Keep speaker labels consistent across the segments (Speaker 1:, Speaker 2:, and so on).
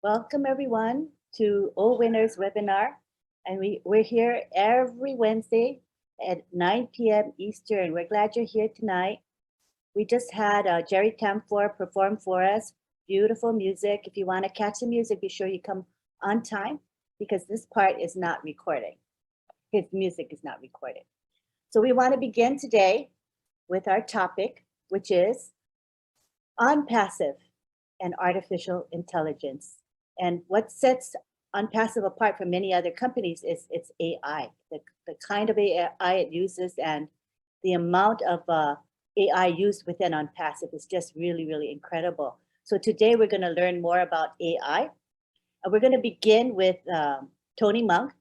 Speaker 1: Welcome everyone to O Winners webinar. And we're here every Wednesday at 9 p.m. Eastern. We're glad you're here tonight. We just had Jerry Camphor perform for us. Beautiful music. If you want to catch the music, be sure you come on time because this part is not recording. His music is not recorded. So we want to begin today with our topic, which is ONPASSIVE and artificial intelligence. And what sets ONPASSIVE apart from many other companies is its AI, the kind of AI it uses, and the amount of AI used within ONPASSIVE is just really, really incredible. So today we're going to learn more about AI. We're going to begin with Tony Monk.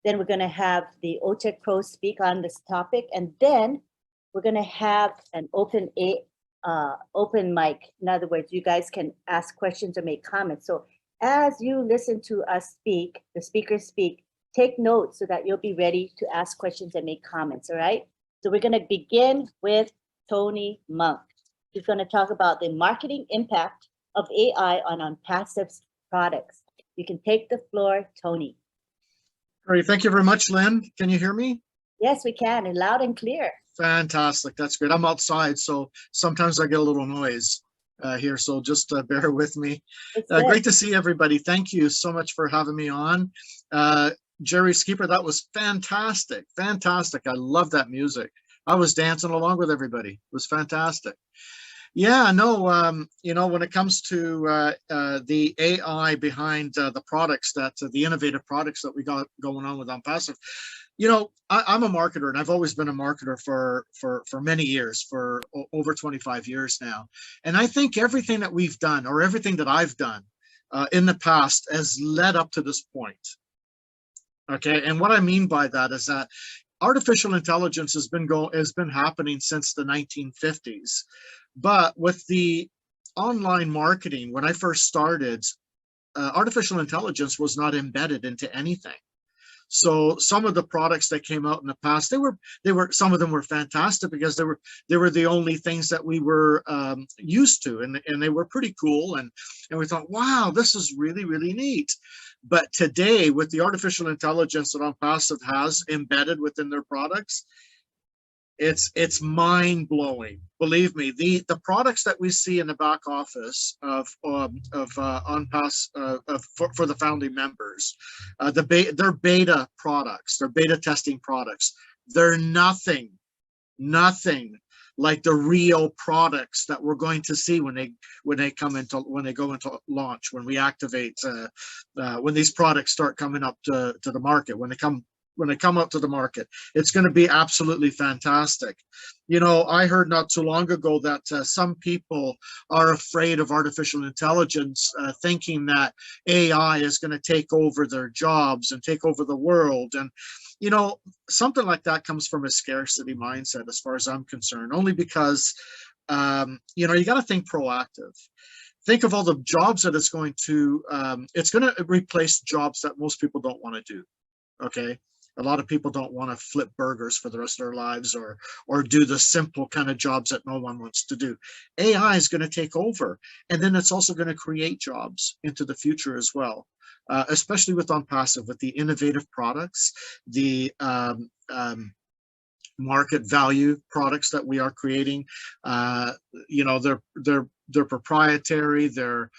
Speaker 1: Then we're going to have the OTech pros speak on this topic. And then we're going to have an open mic. In other words, you guys can ask questions or make comments. So as you listen to us speak, the speakers speak, take notes so that you'll be ready to ask questions and make comments, all right? So we're going to begin with Tony Monk. He's going to talk about the marketing impact of AI on ONPASSIVE's products. You can take the floor, Tony.
Speaker 2: Great. Thank you very much, Lynn. Can you hear me?
Speaker 1: Yes, we can, and loud and clear.
Speaker 2: Fantastic. That's great. I'm outside, so sometimes I get a little noise here, so just bear with me. Great to see everybody. Thank you so much for having me on. Jerry Skeeper, that was fantastic. Fantastic. I love that music. I was dancing along with everybody. It was fantastic. Yeah, no, you know, when it comes to the AI behind the products the innovative products that we got going on with ONPASSIVE, you know, I'm a marketer, and I've always been a marketer for many years, for over 25 years now. And I think everything that we've done, or everything that I've done in the past, has led up to this point. Okay, and what I mean by that is that artificial intelligence has been happening since the 1950s. But with the online marketing, when I first started, artificial intelligence was not embedded into anything. So some of the products that came out in the past, some of them were fantastic because they were the only things that we were used to, and they were pretty cool, and we thought, wow, this is really, really neat. But today, with the artificial intelligence that ONPASSIVE has embedded within their products, it's mind-blowing. Believe me, the products that we see in the back office of ONPASSIVE for the founding members, they're beta products, they're beta testing products. They're nothing like the real products that we're going to see when they go into launch, when we activate, when these products start coming up to the market, when they come up to the market. It's going to be absolutely fantastic. You know, I heard not too long ago that some people are afraid of artificial intelligence, thinking that AI is going to take over their jobs and take over the world. And, you know, something like that comes from a scarcity mindset, as far as I'm concerned, only because, you know, you got to think proactive. Think of all the jobs that it's going to replace jobs that most people don't want to do. Okay. A lot of people don't want to flip burgers for the rest of their lives, or do the simple kind of jobs that no one wants to do. AI is going to take over, and then it's also going to create jobs into the future as well, especially with ONPASSIVE, with the innovative products, the market value products that we are creating. You know, they're proprietary. They're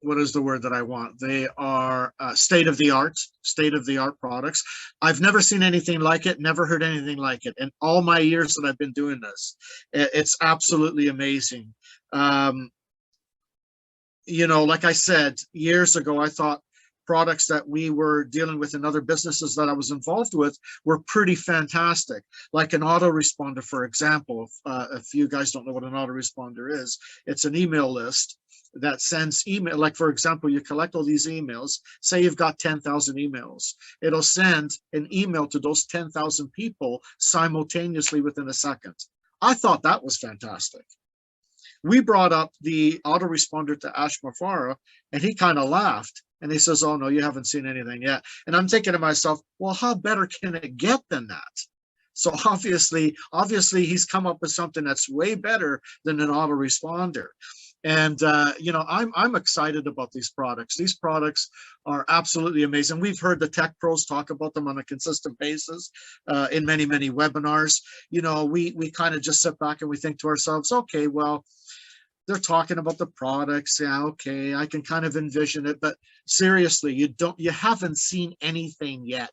Speaker 2: what is the word that I want? They are state-of-the-art products. I've never seen anything like it, never heard anything like it. In all my years that I've been doing this, it's absolutely amazing. You know, like I said, years ago, I thought products that we were dealing with in other businesses that I was involved with were pretty fantastic, like an autoresponder, for example. If you guys don't know what an autoresponder is, it's an email list that sends email. Like, for example, you collect all these emails, say you've got 10,000 emails, it'll send an email to those 10,000 people simultaneously within a second. I thought that was fantastic. We brought up the autoresponder to Ash Mafara, and he kind of laughed, and he says, oh no, you haven't seen anything yet. And I'm thinking to myself, well, how better can it get than that? So obviously he's come up with something that's way better than an autoresponder. And you know, I'm excited about these products. These products are absolutely amazing. We've heard the tech pros talk about them on a consistent basis in many webinars. You know, we kind of just sit back and we think to ourselves, okay, well, they're talking about the products. Yeah, okay, I can kind of envision it, but seriously, you haven't seen anything yet.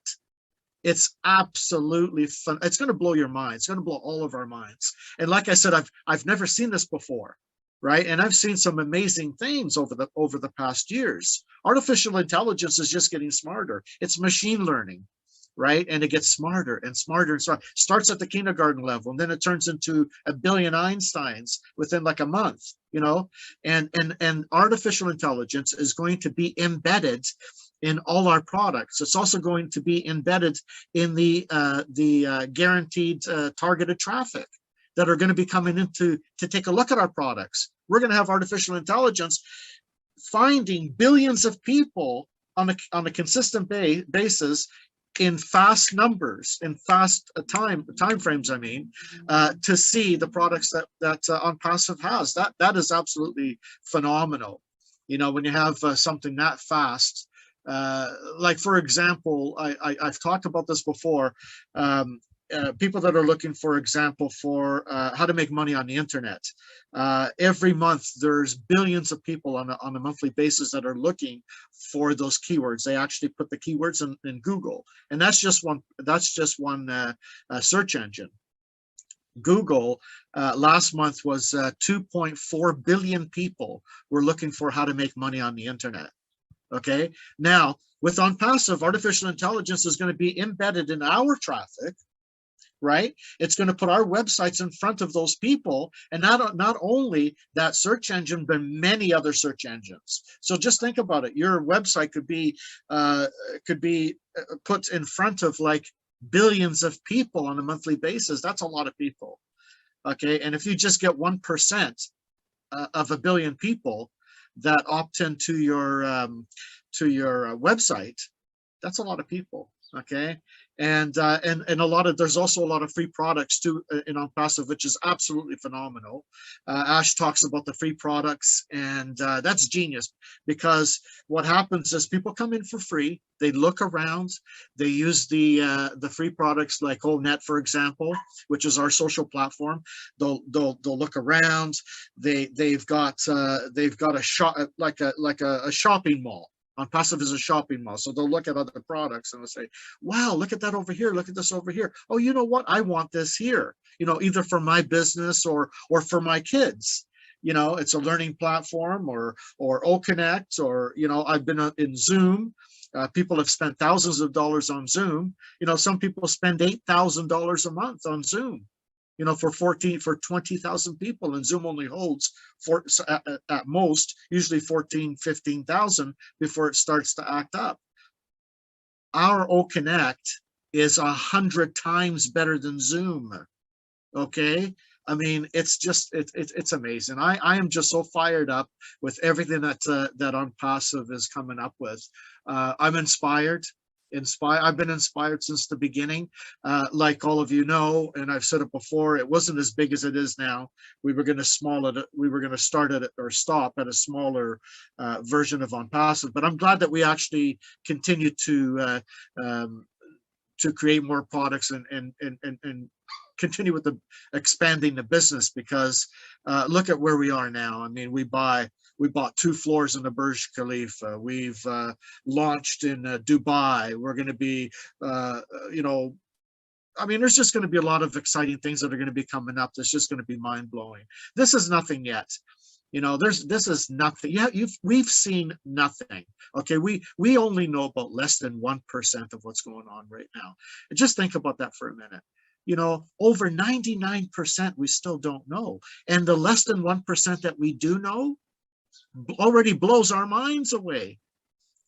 Speaker 2: It's absolutely fun. It's going to blow your mind. It's going to blow all of our minds. And like I said, I've never seen this before, right? And I've seen some amazing things over the past years. Artificial intelligence is just getting smarter. It's machine learning, right? And it gets smarter and smarter and smarter. Starts at the kindergarten level, and then it turns into a billion Einsteins within like a month, you know. And artificial intelligence is going to be embedded in all our products. It's also going to be embedded in the guaranteed targeted traffic that are going to be coming in to take a look at our products. We're going to have artificial intelligence finding billions of people on a consistent basis in fast numbers, in fast time frames, I mean, to see the products that OnPassive has. That is absolutely phenomenal. You know, when you have something that fast. Like, for example, I've talked about this before. People that are looking, for example, for how to make money on the internet. Every month, there's billions of people on a monthly basis that are looking for those keywords. They actually put the keywords in Google, and that's just one search engine. Google last month was 2.4 billion people were looking for how to make money on the internet. Okay, now with OnPassive, artificial intelligence is going to be embedded in our traffic, right? It's going to put our websites in front of those people, and not only that search engine, but many other search engines. So just think about it. Your website could be put in front of like billions of people on a monthly basis. That's a lot of people. Okay, and if you just get 1% of a billion people that opt into your website, that's a lot of people. Okay, and a lot of, there's also a lot of free products too in OnPassive, which is absolutely phenomenal. Ash talks about the free products, and that's genius, because what happens is people come in for free, they look around, they use the free products like ONET, for example, which is our social platform. They'll look around. They've got a shop, like a shopping mall. OnPassive is a shopping mall, so they'll look at other products and they'll say, wow, look at that over here, look at this over here. Oh, you know what, I want this here, you know, either for my business or for my kids. You know, it's a learning platform, or OConnect, or, you know, I've been in Zoom. People have spent thousands of dollars on Zoom. You know, some people spend $8,000 a month on Zoom, you know, for 20,000 people, and Zoom only holds at most usually 15,000 before it starts to act up. Our OConnect is 100 times better than Zoom. Okay, I mean, it's just it's amazing. I am just so fired up with everything that OnPassive is coming up with. I'm inspired. I've been inspired since the beginning. Like all of you know, and I've said it before, it wasn't as big as it is now. We were going to start at it, or stop at a smaller version of OnPassive, but I'm glad that we actually continue to create more products and continue with the expanding the business, because look at where we are now. I mean, we bought 2 floors in the Burj Khalifa. We've launched in Dubai. We're going to be, you know, I mean, there's just going to be a lot of exciting things that are going to be coming up. That's just going to be mind blowing. This is nothing yet. You know, this is nothing. Yeah, we've seen nothing. Okay, we only know about less than 1% of what's going on right now. And just think about that for a minute. You know, over 99% we still don't know, and the less than 1% that we do know already blows our minds away.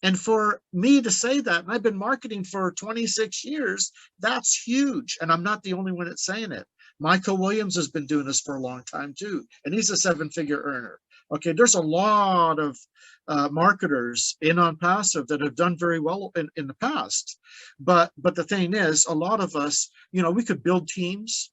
Speaker 2: And for me to say that, and I've been marketing for 26 years, that's huge. And I'm not the only one that's saying it. Michael Williams has been doing this for a long time too, and he's a 7-figure earner. Okay, there's a lot of marketers in OnPassive that have done very well in the past. But the thing is, a lot of us, you know, we could build teams,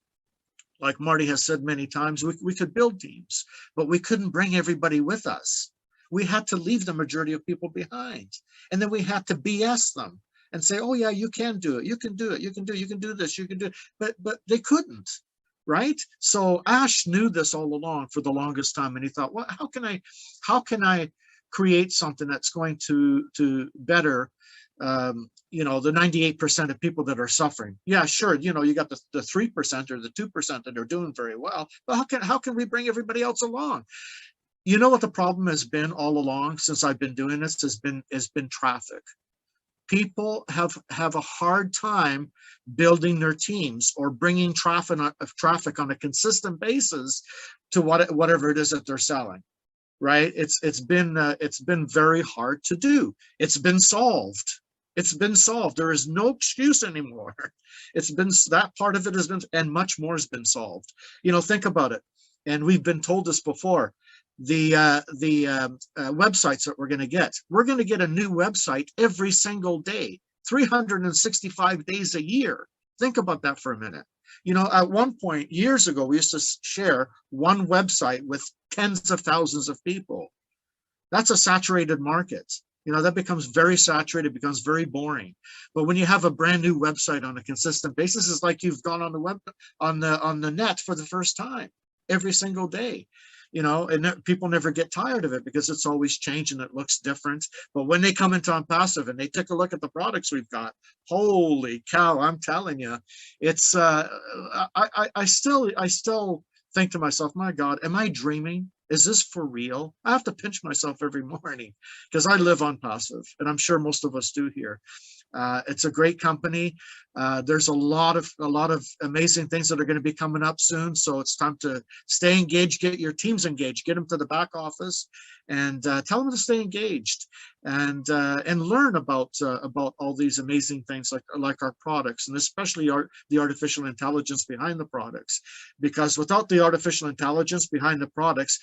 Speaker 2: Like Marty has said many times, we could build teams, but we couldn't bring everybody with us. We had to leave the majority of people behind. And then we had to BS them and say, oh yeah, you can do it. You can do it. You can do this. You can do it. But they couldn't. Right. So Ash knew this all along for the longest time. And he thought, well, how can I create something that's going to better the 98% of people that are suffering? Yeah, sure. You got the 3% or the 2% that are doing very well. But how can we bring everybody else along? You know what the problem has been all along since I've been doing this has been traffic. People have a hard time building their teams or bringing traffic on a consistent basis to whatever it is that they're selling. Right? It's been very hard to do. It's been solved. It's been solved. There is no excuse anymore. It's been, that part of it has been, and much more has been solved. Think about it. And we've been told this before. The websites that we're going to get a new website every single day, 365 days a year. Think about that for a minute. At one point years ago, we used to share one website with tens of thousands of people. That's a saturated market. That becomes very saturated, becomes very boring. But when you have a brand new website on a consistent basis, it's like you've gone on the web, on the net for the first time every single day. And people never get tired of it because it's always changing. It looks different. But when they come into ONPASSIVE and they take a look at the products we've got, holy cow, I'm telling you, it's, I still think to myself, my God, am I dreaming? Is this for real? I have to pinch myself every morning because I live ONPASSIVE, and I'm sure most of us do here. It's a great company. There's a lot of amazing things that are going to be coming up soon. So it's time to stay engaged, get your teams engaged, get them to the back office, and tell them to stay engaged and learn about all these amazing things like our products, and especially the artificial intelligence behind the products. Because without the artificial intelligence behind the products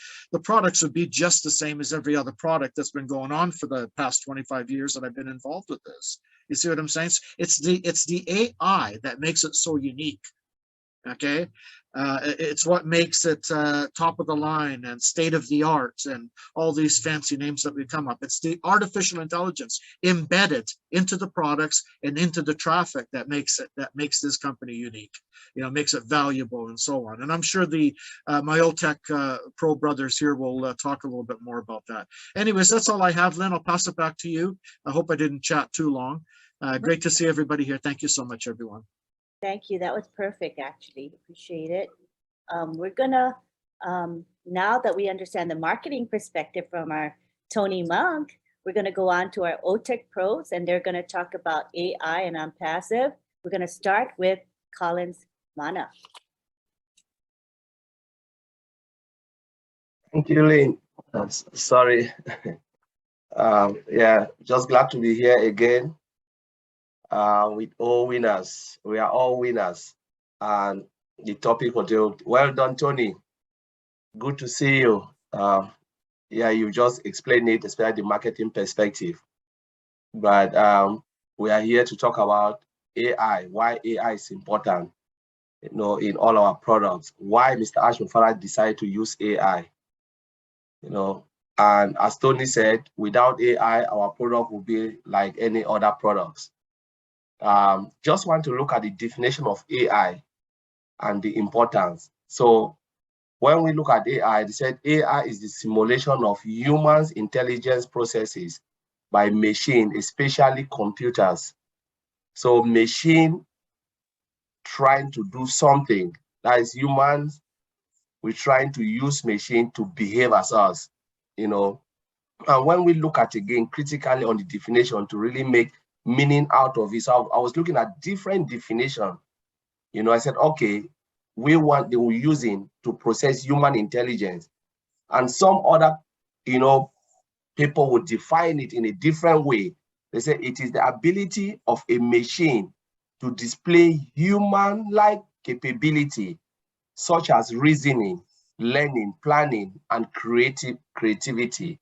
Speaker 2: would be just the same as every other product that's been going on for the past 25 years that I've been involved with this. You see what I'm saying? It's the AI that makes it so unique. Okay, it's what makes it top of the line and state of the art and all these fancy names that we come up. It's the artificial intelligence embedded into the products and into the traffic that makes this company unique. Makes it valuable and so on. And I'm sure the my old tech pro brothers here will talk a little bit more about that. Anyways, that's all I have, Lynn. I'll pass it back to you. I hope I didn't chat too long. Great to see everybody here. Thank you so much, everyone.
Speaker 1: Thank you. That was perfect, actually. Appreciate it. We're gonna, now that we understand the marketing perspective from our Tony Monk, we're gonna go on to our OTech pros, and they're gonna talk about AI and ONPASSIVE. We're gonna start with Collins Mana.
Speaker 3: Thank you, Lynn. Sorry. Yeah, just glad to be here again. With all winners. We are all winners. And the topic for today, well done, Tony. Good to see you. Yeah, you just explained it, especially the marketing perspective. But we are here to talk about AI, why AI is important, in all our products, why Mr. Ash Mufara decided to use AI, and as Tony said, without AI, our product will be like any other products. Just want to look at the definition of AI and the importance. So when we look at AI, they said AI is the simulation of humans' intelligence processes by machine, especially computers. So machine trying to do something, that is humans, we're trying to use machine to behave as us, And when we look at, again, critically on the definition to really make meaning out of it. So I was looking at different definition. I said, okay, they were using to process human intelligence. And some other, people would define it in a different way. They say it is the ability of a machine to display human-like capability, such as reasoning, learning, planning, and creativity,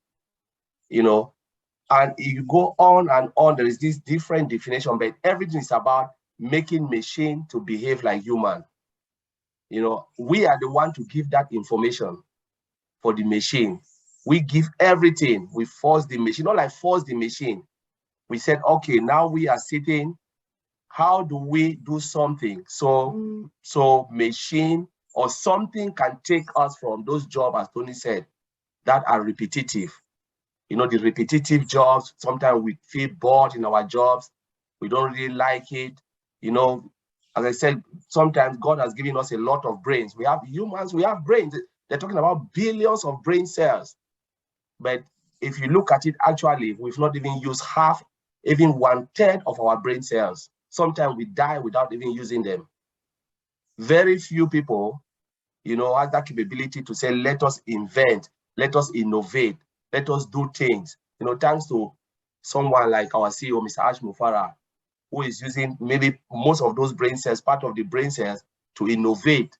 Speaker 3: And you go on and on, there is this different definition, but everything is about making machine to behave like human. You know, we are the one to give that information for the machine. We give everything. We force the machine, not like force the machine. We said, okay, now we are sitting. How do we do something so machine or something can take us from those jobs, as Tony said, that are repetitive? You know, the repetitive jobs, sometimes we feel bored in our jobs. We don't really like it. You know, as I said, sometimes God has given us a lot of brains. We have humans, we have brains. They're talking about billions of brain cells. But if you look at it, actually, we've not even used half, even 1/3 of our brain cells. Sometimes we die without even using them. Very few people, you know, have that capability to say, let us invent, let us innovate, let us do things. You know, thanks to someone like our CEO, Mr. Ash Mufara, who is using maybe most of those brain cells, part of the brain cells, to innovate,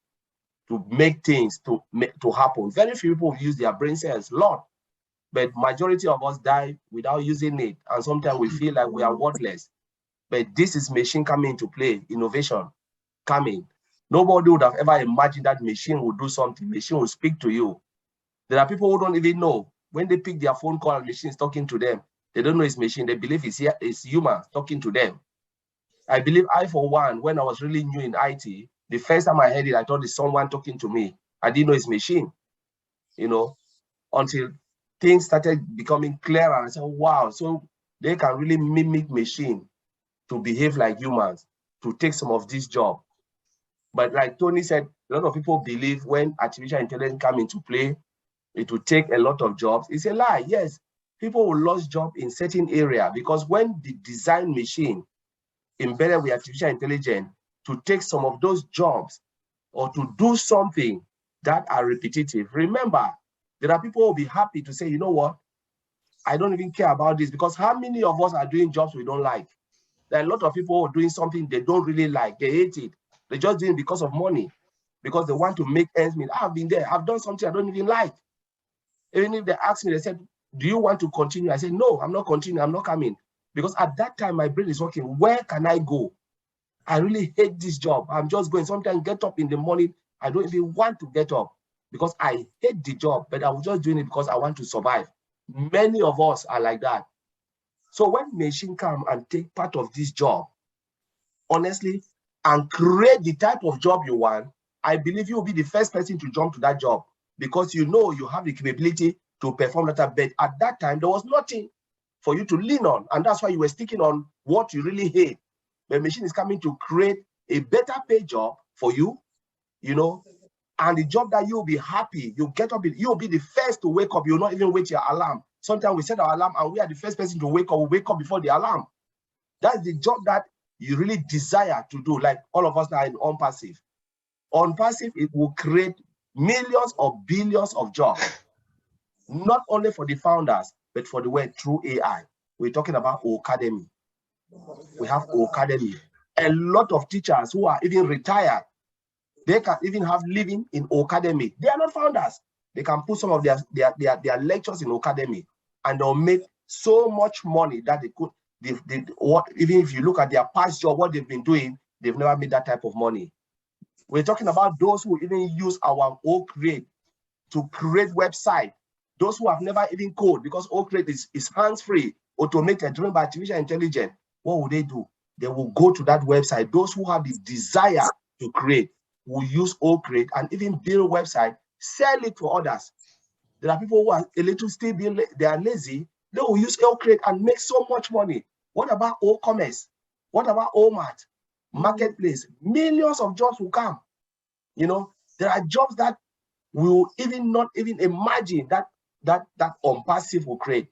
Speaker 3: to make things to happen. Very few people use their brain cells a lot, but majority of us die without using it. And sometimes we feel like we are worthless. But this is machine coming into play, innovation coming. Nobody would have ever imagined that machine would do something. Machine will speak to you. There are people who don't even know. When they pick their phone call and machine is talking to them, they don't know it's machine. They believe it's human talking to them. I believe I, for one, when I was really new in IT, the first time I heard it, I thought it's someone talking to me. I didn't know it's machine, you know, until things started becoming clearer. And I said, wow, so they can really mimic machine to behave like humans, to take some of this job. But like Tony said, a lot of people believe when artificial intelligence come into play, it will take a lot of jobs. It's a lie. Yes, people will lose jobs in certain area, because when the design machine embedded with artificial intelligence to take some of those jobs or to do something that are repetitive, remember, there are people who will be happy to say, you know what, I don't even care about this, because how many of us are doing jobs we don't like? There are a lot of people who are doing something they don't really like. They hate it. They just doing it because of money, because they want to make ends meet. I've been there. I've done something I don't even like. Even if they ask me, they said, do you want to continue? I said, no, I'm not continuing. I'm not coming. Because at that time, my brain is working. Where can I go? I really hate this job. I'm just going. Sometimes get up in the morning. I don't even want to get up because I hate the job, but I was just doing it because I want to survive. Many of us are like that. So when machine come and take part of this job, honestly, and create the type of job you want, I believe you will be the first person to jump to that job, because you know you have the capability to perform that. But at that time, there was nothing for you to lean on. And that's why you were sticking on what you really hate. The machine is coming to create a better paid job for you, you know, and the job that you'll be happy. You get up, you'll be the first to wake up. You'll not even wait your alarm. Sometimes we set our alarm and we are the first person to wake up. We wake up before the alarm. That's the job that you really desire to do, like all of us now in ONPASSIVE. ONPASSIVE, it will create millions or billions of jobs, not only for the founders, but for the world through AI. We're talking about Academy. We have Academy. A lot of teachers who are even retired, they can even have living in Academy. They are not founders. They can put some of their lectures in Academy, and they'll make so much money that they could. Even if you look at their past job, what they've been doing, they've never made that type of money. We're talking about those who even use our OCreate to create website. Those who have never even code, because OCreate is hands-free, automated, driven by artificial intelligence. What will they do? They will go to that website. Those who have the desire to create will use OCreate and even build a website, sell it to others. There are people who are a little still being, they are lazy. They will use OCreate and make so much money. What about O-commerce? What about OMAT? Marketplace? Millions of jobs will come. You know, there are jobs that we will even not even imagine that ONPASSIVE will create.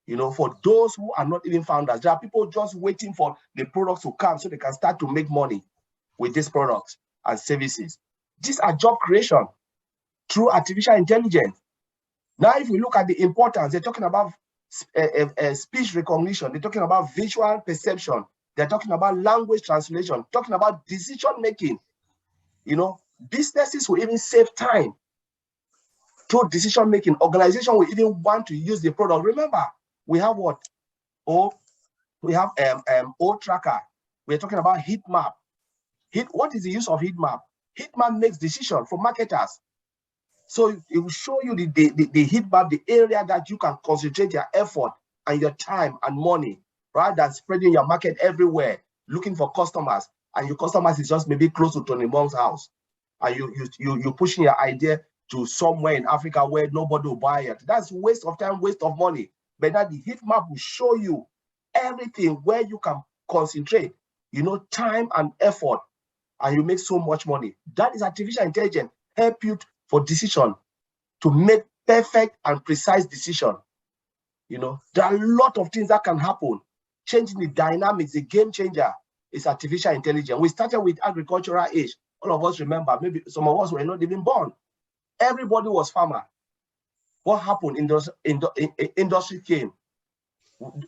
Speaker 3: You know, for those who are not even founders, there are people just waiting for the products to come so they can start to make money with these products and services. These are job creation through artificial intelligence. Now, if we look at the importance, they're talking about speech recognition, they're talking about visual perception, they're talking about language translation, talking about decision making. You know, businesses will even save time through decision making. Organization will even want to use the product. Remember, we have what? We have O tracker. We're talking about heat map. What is the use of heat map? heat map makes decision for marketers. So it will show you the heat map, the area that you can concentrate your effort and your time and money, rather than spreading your market everywhere, looking for customers, and your customers is just maybe close to Tony Monk's house, and you're pushing your idea to somewhere in Africa where nobody will buy it. That's waste of time, waste of money. But that the heat map will show you everything where you can concentrate, time and effort, and you make so much money. That is artificial intelligence, help you for decision, to make perfect and precise decision. There are a lot of things that can happen. Changing the dynamics, the game changer is artificial intelligence. We started with agricultural age. All of us remember, maybe some of us were not even born. Everybody was farmer. What happened? Industry came.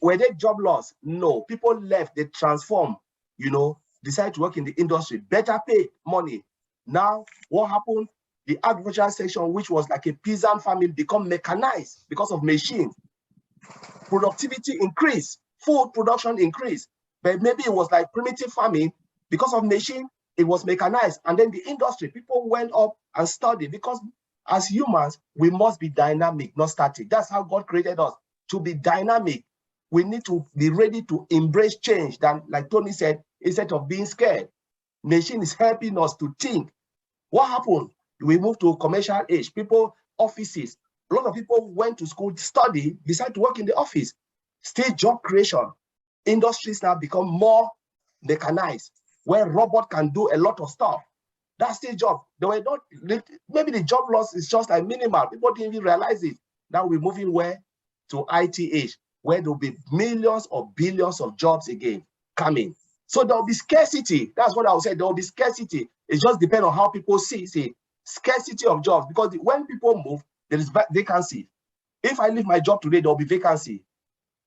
Speaker 3: Were there job loss? No. People left, they transformed, decided to work in the industry, better pay, money. Now, what happened? The agricultural section, which was like a peasant farming, become mechanized because of machines. Productivity increased, food production increased, but maybe it was like primitive farming. Because of machine, it was mechanized. And then the industry, people went up and studied, because as humans, we must be dynamic, not static. That's how God created us, to be dynamic. We need to be ready to embrace change. Than, like Tony said, instead of being scared, machine is helping us to think. What happened? We moved to commercial age. People, offices, a lot of people went to school, study, decided to work in the office. Still job creation. Industries now become more mechanized, where robot can do a lot of stuff. That's still job. They were not, maybe the job loss is just like minimal. People didn't even realize it. Now we're moving where? To IT age, where there'll be millions or billions of jobs again coming. So there'll be scarcity. That's what I would say. There'll be scarcity. It just depends on how people see scarcity of jobs, because when people move, there is vacancy. If I leave my job today, there'll be vacancy.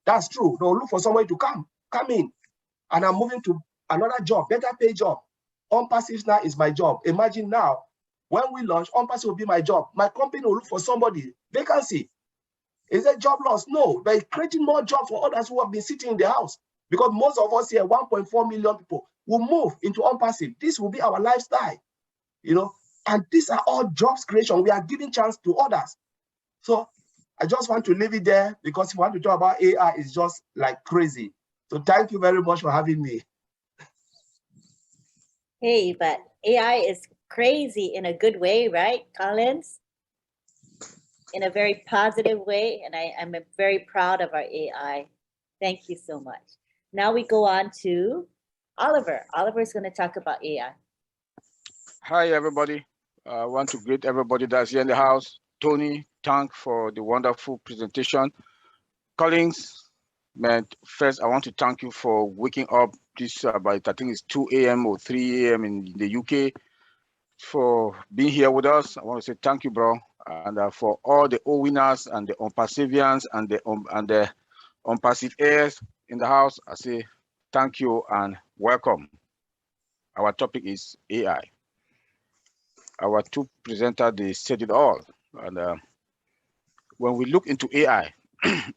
Speaker 3: That's true. They'll look for somebody to come in. And I'm moving to another job, better pay job. ONPASSIVE now is my job. Imagine now, when we launch, ONPASSIVE will be my job. My company will look for somebody. Vacancy. Is there job loss? No. By creating more jobs for others who have been sitting in the house. Because most of us here, 1.4 million people, will move into ONPASSIVE. This will be our lifestyle. And these are all jobs creation. We are giving chance to others. So I just want to leave it there, because if you want to talk about AI, it's just like crazy. So thank you very much for having me.
Speaker 1: Hey, but AI is crazy in a good way, right, Collins? In a very positive way, and I'm very proud of our AI. Thank you so much. Now we go on to Oliver. Oliver is going to talk about AI.
Speaker 4: Hi, everybody. I want to greet everybody that's here in the house. Tony, thank for the wonderful presentation. Collins, man, first, I want to thank you for waking up this about, I think it's 2 a.m. or 3 a.m. in the UK, for being here with us. I want to say thank you, bro. And for all the O-winners and the ONPASSIVians and the ONPASSIVE heirs in the house, I say thank you and welcome. Our topic is AI. Our two presenters, they said it all. And when we look into AI,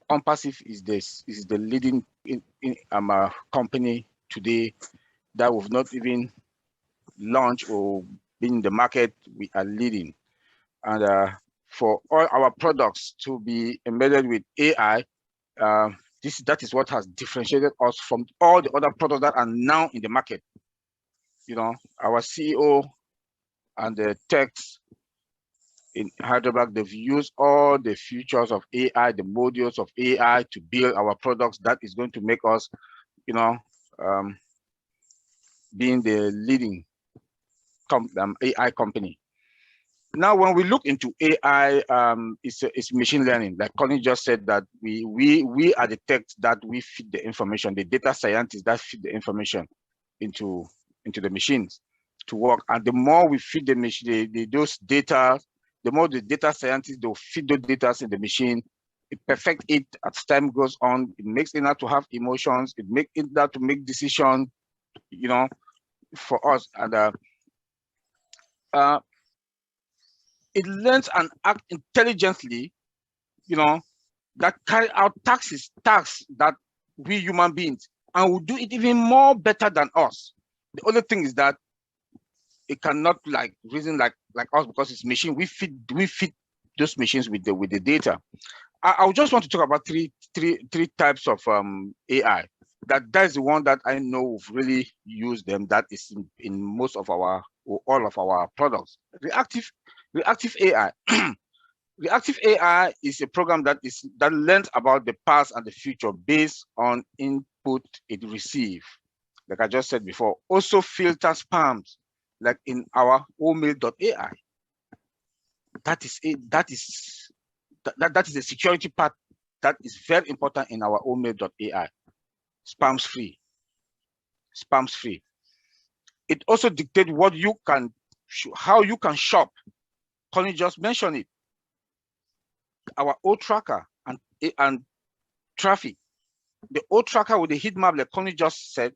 Speaker 4: ONPASSIVE is the leading company today that we've not even launched or been in the market. We are leading. And for all our products to be embedded with AI, that is what has differentiated us from all the other products that are now in the market. Our CEO and the techs in Hyderabad, they've used all the features of AI, the modules of AI to build our products. That is going to make us, being the leading AI company. Now, when we look into AI, it's machine learning. Like Colin just said, that we are the tech that we feed the information, the data scientists that feed the information into the machines to work. And the more we feed the machine, those data, the more the data scientists, they'll feed those data in the machine. It perfects it as time goes on. It makes it not to have emotions. It makes it not to make decisions, for us. And it learns and acts intelligently, that carry out tasks that we human beings, and will do it even more better than us. The only thing is that it cannot like reason like us because it's machine. We feed those machines with the data. I just want to talk about three types of AI. That's the one that I know we've really used them. That is in most of our or all of our products. Reactive AI. Reactive AI is a program that learns about the past and the future based on input it receives. Like I just said before, also filters spams, like in our omail.ai. That is a security part that is very important in our omail.ai. Spams free. It also dictates what you can, how you can shop. Connie just mentioned it. Our O tracker and traffic. The O tracker with the heat map, like Connie just said,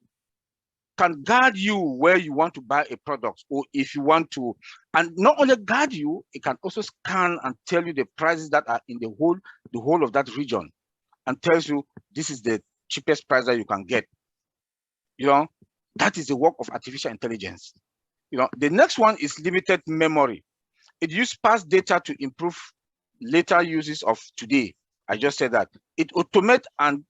Speaker 4: can guide you where you want to buy a product, or if you want to, and not only guide you, it can also scan and tell you the prices that are in the whole of that region, and tells you this is the cheapest price that you can get. You know, that is the work of artificial intelligence. You know, the next one is limited memory. It uses past data to improve later uses of today. I just said that. It automate and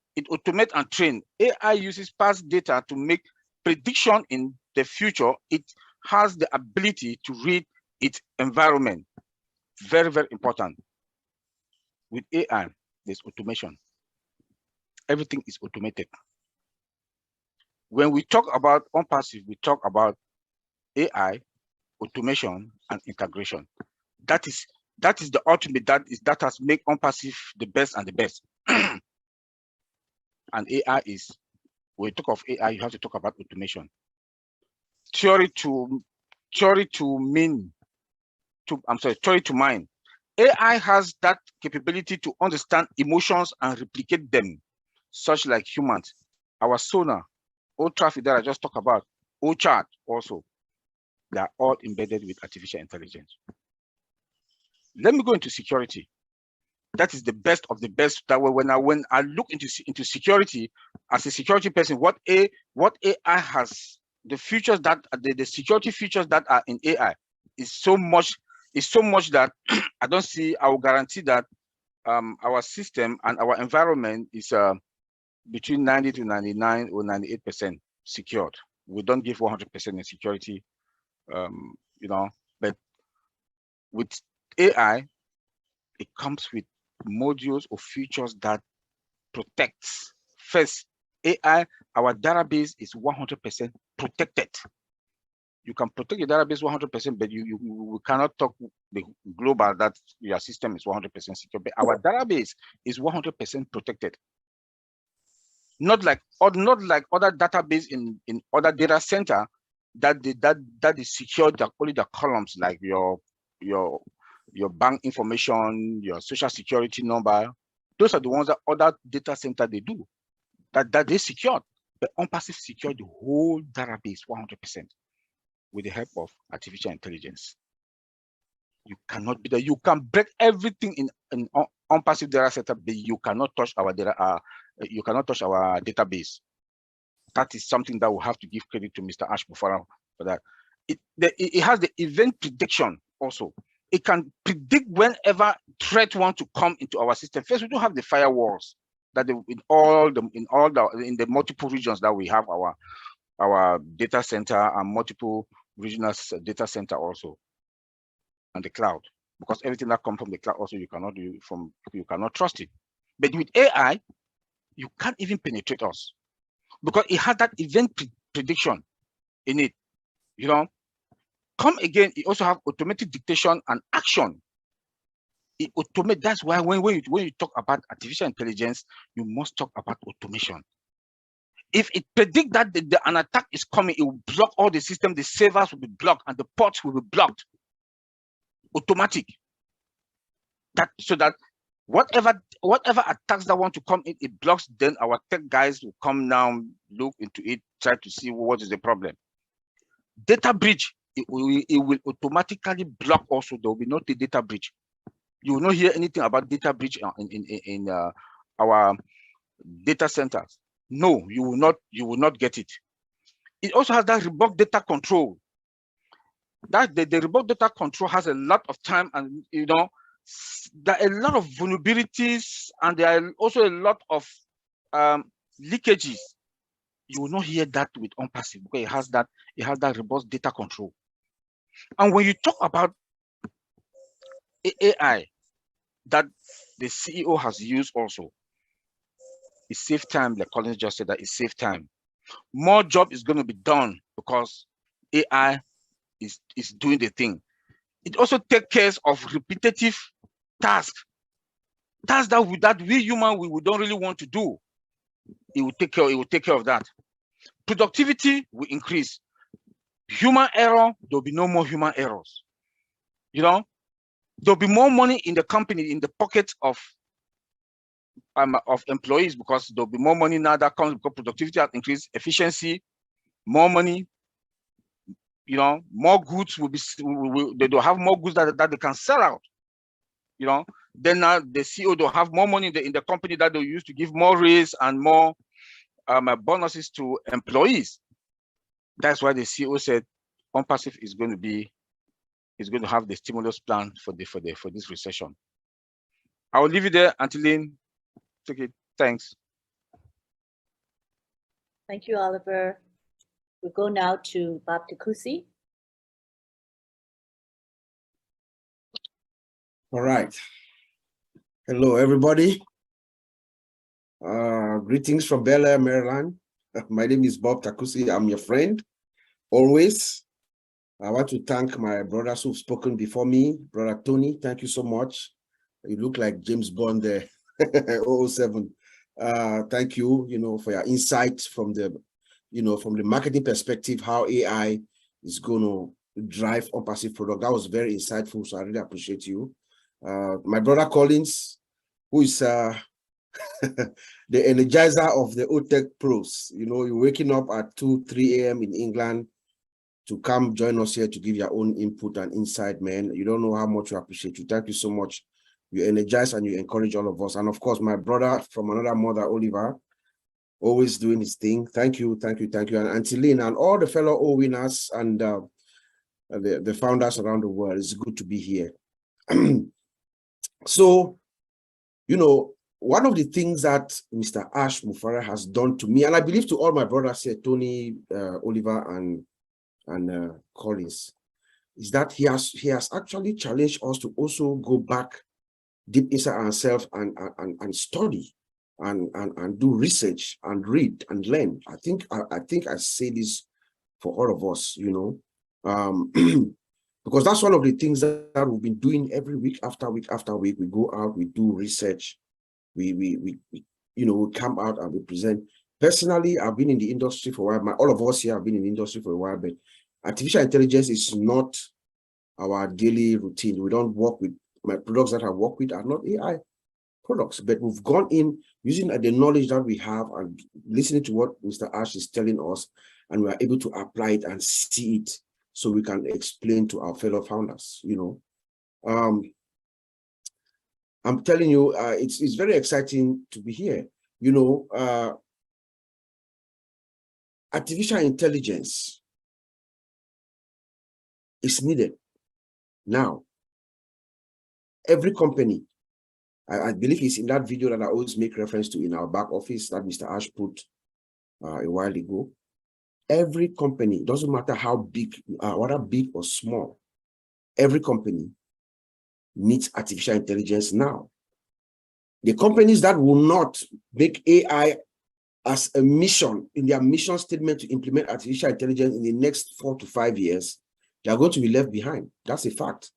Speaker 4: train. AI uses past data to make prediction in the future. It has the ability to read its environment. Very, very important. With AI, there's automation. Everything is automated. When we talk about ONPASSIVE, we talk about AI, automation, and integration. That is the ultimate. That has made ONPASSIVE the best and the best. And AI is, when you talk of AI, you have to talk about automation. Theory to mind. AI has that capability to understand emotions and replicate them, such like humans. Our sonar, O traffic that I just talked about, O chart also, they are all embedded with artificial intelligence. Let me go into security. That is the best of the best. That way, when I look into security as a security person, what AI has, the features that the security features that are in AI is so much that I don't see. I will guarantee that our system and our environment is between 90 to 99 or 98% secured. We don't give 100% in security, you know, but with AI, it comes with modules or features that protects. First, AI, our database is 100% protected. You can protect your database 100%, but we cannot talk the global that your system is 100% secure. But our database is 100% protected. Not like other database in other data center that is secured, that only the columns like your bank information, your social security number. Those are the ones that other data center they do. That they secured. But ONPASSIVE secured the whole database 100% with the help of artificial intelligence. You cannot be there. You can break everything in ONPASSIVE data center, but you cannot touch our data. You cannot touch our database. That is something that we'll have to give credit to Mr. Ash Bufara for that. It has the event prediction also. It can predict whenever threat want to come into our system. First, we don't have the firewalls that in the multiple regions that we have our data center and multiple regional data center also, and the cloud, because everything that comes from the cloud also you cannot trust it. But with AI, you can't even penetrate us because it has that event prediction in it. You know, come again. It also have automatic dictation and action. It automate. That's why when you talk about artificial intelligence, you must talk about automation. If it predicts that an attack is coming, it will block all the system. The servers will be blocked and the ports will be blocked. Automatic. So that whatever attacks that want to come in, it blocks. Then our tech guys will come down, look into it, try to see what is the problem. Data breach, it will automatically block. Also, there will be not a data breach. You will not hear anything about data breach in our data centers. No, you will not get it. It also has that remote data control. that the remote data control has a lot of time, and there are a lot of vulnerabilities, and there are also a lot of leakages. You will not hear that with ONPASSIVE because it has that robust data control. And when you talk about AI that the CEO has used also, it saves time, like Collins just said, that it saves time. More job is going to be done because AI is doing the thing. It also takes care of repetitive tasks that we human we don't really want to do. It will take care of that. Productivity will increase. Human error, there'll be no more human errors. There'll be more money in the company, in the pockets of employees, because there'll be more money now that comes because productivity has increased, efficiency, more money. More goods will be. They'll have more goods that they can sell out. Then now the CEO will have more money in the company that they'll use to give more raise and more bonuses to employees. That's why the CEO said ONPASSIVE is going to have the stimulus plan for this recession. I will leave it there until then. Okay, thanks.
Speaker 1: Thank you, Oliver. We go now to Bob Takusi.
Speaker 5: All right. Hello, everybody. Greetings from Bel Air, Maryland. My name is Bob Takusi. I'm your friend, always. I want to thank my brothers who've spoken before me. Brother Tony, thank you so much. You look like James Bond there, 007. Thank you, for your insight from the marketing perspective, how AI is going to drive ONPASSIVE product. That was very insightful, so I really appreciate you. My brother Collins, who is the energizer of the OTech pros. You're waking up at 2, 3 a.m. in England to come join us here to give your own input and insight, man. You don't know how much we appreciate you. Thank you so much. You energize and you encourage all of us. And of course, my brother from another mother, Oliver, always doing his thing. Thank you, thank you, thank you. And Auntie Lynn and all the fellow O-winners and the founders around the world. It's good to be here. So, one of the things that Mr. Ash Mufareh has done to me, and I believe to all my brothers here, Tony, Oliver, and Collins, is that he has actually challenged us to also go back deep inside ourselves and study and do research and read and learn. I think I say this for all of us, because that's one of the things that we've been doing every week after week after week. We go out, we do research, we come out and we present. Personally, I've been in the industry for a while. All of us here have been in the industry for a while, but artificial intelligence is not our daily routine. We don't work with, my products that I work with are not AI products, but we've gone in using the knowledge that we have and listening to what Mr. Ash is telling us, and we are able to apply it and see it so we can explain to our fellow founders. I'm telling you, it's very exciting to be here. Artificial intelligence is needed now. Every company, I believe it's in that video that I always make reference to in our back office that Mr. Ash put a while ago. Every company, doesn't matter how big, whether big or small, every company needs artificial intelligence now. The companies that will not make AI as a mission in their mission statement to implement artificial intelligence in the next 4 to 5 years, they are going to be left behind. That's a fact.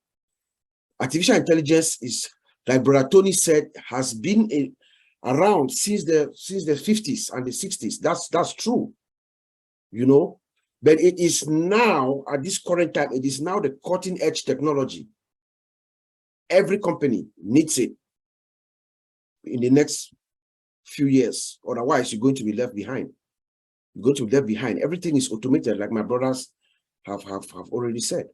Speaker 5: Artificial intelligence is, like Brother Tony said, has been around since the 50s and the 60s. That's true, but it is now, at this current time, it is now the cutting edge technology. Every company needs it in the next few years. Otherwise, you're going to be left behind. You're going to be left behind. Everything is automated, like my brothers have already said.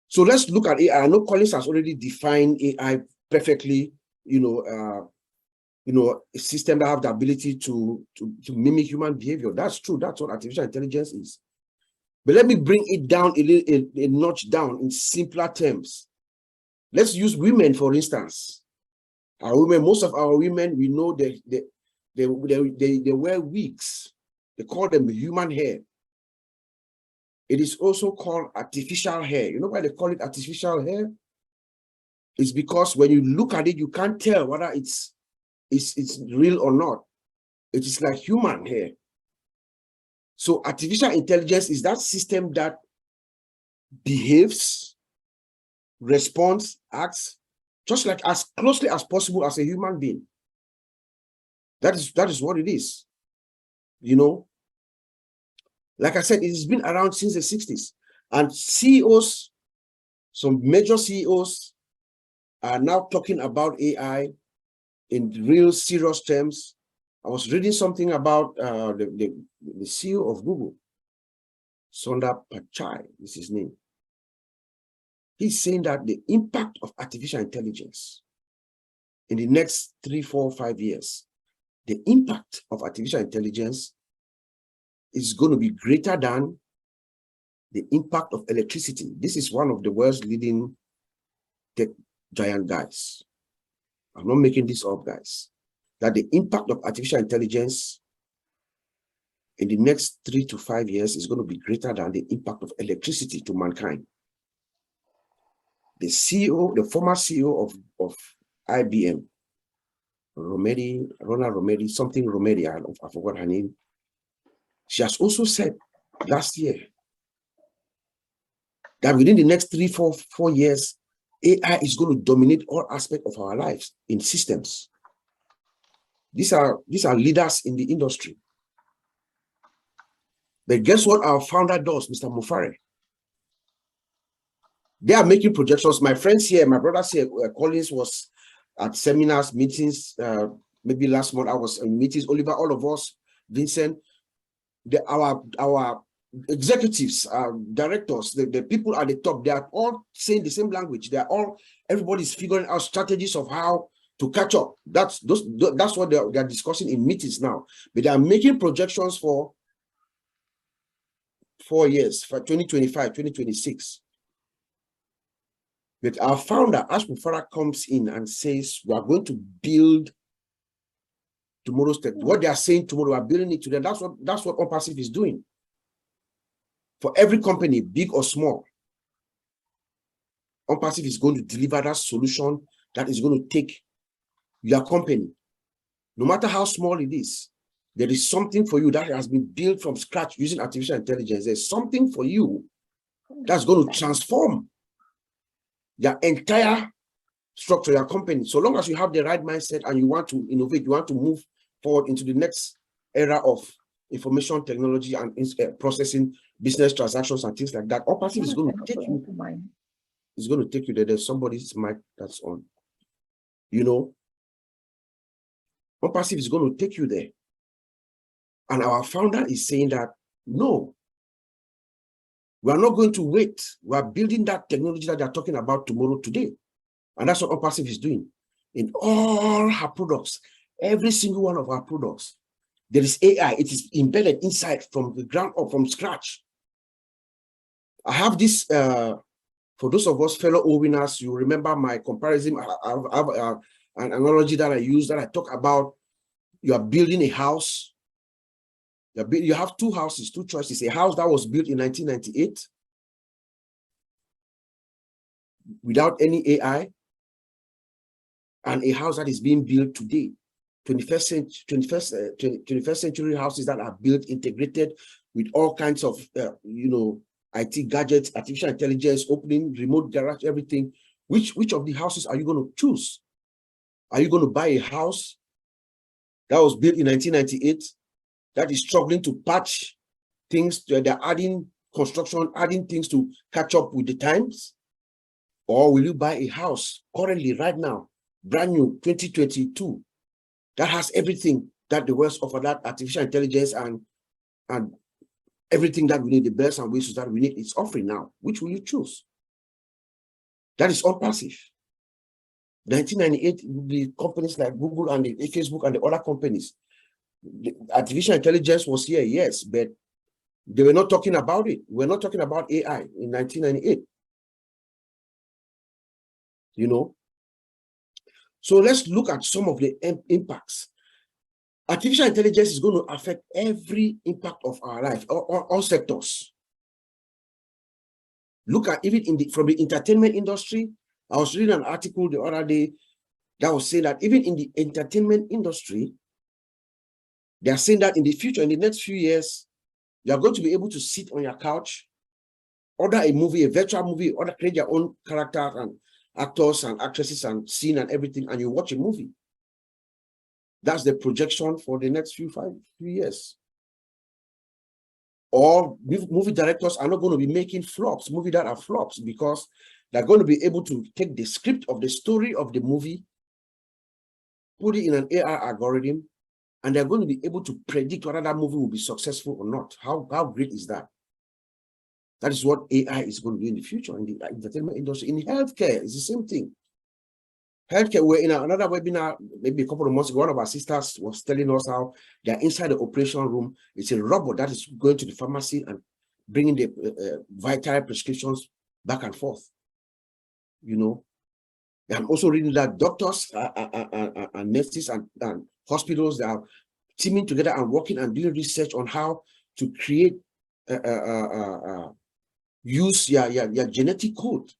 Speaker 5: So let's look at AI. I know Collins has already defined AI perfectly, a system that have the ability to mimic human behavior. That's true. That's what artificial intelligence is. But let me bring it down a notch down in simpler terms. Let's use women, for instance. Our women, most of our women, we know they wear wigs. They call them human hair. It is also called artificial hair. You know why they call it artificial hair? It's because when you look at it, you can't tell whether it's real or not. It is like human hair. So artificial intelligence is that system that behaves, responds, acts, just like as closely as possible as a human being. That is what it is. You know, like I said, it has been around since the 60s. And CEOs, some major CEOs are now talking about AI in real serious terms. I was reading something about the CEO of Google, Sundar Pichai is his name. He's saying that the impact of artificial intelligence in the next 3, 4, 5 years, the impact of artificial intelligence is going to be greater than the impact of electricity. This is one of the world's leading tech giant guys. I'm not making this up, guys. That the impact of artificial intelligence in the next 3 to 5 years is going to be greater than the impact of electricity to mankind. The CEO, the former CEO of IBM, Ronald Romedy, something Romedy, I forgot her name. She has also said last year that within the next 3, 4 years, AI is going to dominate all aspects of our lives in systems. These are leaders in the industry. But guess what our founder does, Mr. Mufare? They are making projections. My friends here, my brothers here, Collins was at seminars, meetings, maybe last month I was in meetings, Oliver, all of us, Vincent, our executives, directors, the people at the top, they are all saying the same language. Everybody's figuring out strategies of how to catch up. That's what they are discussing in meetings now. But they are making projections for 4 years, for 2025, 2026. But our founder, Ash Mufara, comes in and says, we are going to build tomorrow's tech. What they are saying tomorrow, we are building it today. That's what ONPASSIVE is doing. For every company, big or small, ONPASSIVE is going to deliver that solution that is going to take your company, no matter how small it is. There is something for you that has been built from scratch using artificial intelligence. There's something for you that's going to transform your entire structure, your company. So long as you have the right mindset and you want to innovate, you want to move forward into the next era of information technology and processing business transactions and things like that, ONPASSIVE is going to take you. It's going to take you there. There's somebody's mic that's on. You know, ONPASSIVE is going to take you there. And our founder is saying that, no, we are not going to wait. We are building that technology that they're talking about tomorrow, today. And that's what ONPASSIVE is doing. In all her products, every single one of our products, there is AI. It is embedded inside from the ground up, from scratch. I have this, for those of us fellow O-winners, you remember my comparison. I have an analogy that I use that I talk about. You are building a house. You have 2 houses, 2 choices. A house that was built in 1998 without any AI, and a house that is being built today. 21st century houses that are built, integrated with all kinds of, IT gadgets, artificial intelligence, opening, remote garage, everything. Which of the houses are you going to choose? Are you going to buy a house that was built in 1998 that is struggling to patch things? They're adding construction, adding things to catch up with the times? Or will you buy a house currently, right now, brand new, 2022, that has everything that the West offer, that artificial intelligence and everything that we need, the bells and whistles that we need, it's offering now? Which will you choose? That is ONPASSIVE. 1998, the companies like Google and the Facebook and the other companies, the artificial intelligence was here, yes, but They were not talking about it. We're not talking about AI in 1998. You know? So let's look at some of the impacts. Artificial intelligence is going to affect every impact of our life, all sectors. Look at even from the entertainment industry. I was reading an article the other day that was saying that even in the entertainment industry, they are saying that in the future, in the next few years, you are going to be able to sit on your couch, order a movie, a virtual movie, or create your own character and actors and actresses and scene and everything, and you watch a movie. That's the projection for the next few years. Or movie directors are not going to be making flops, movies that are flops, because they're going to be able to take the script of the story of the movie, put it in an AI algorithm, and they're going to be able to predict whether that movie will be successful or not. How great is that? That is what AI is going to be in the future in the entertainment industry. In healthcare, it's the same thing. Healthcare, we're in another webinar, maybe a couple of months ago, one of our sisters was telling us how they're inside the operation room. It's a robot that is going to the pharmacy and bringing the vital prescriptions back and forth. You know, I'm also reading that doctors and nurses and hospitals, they are teaming together and working and doing research on how to create, use your genetic code.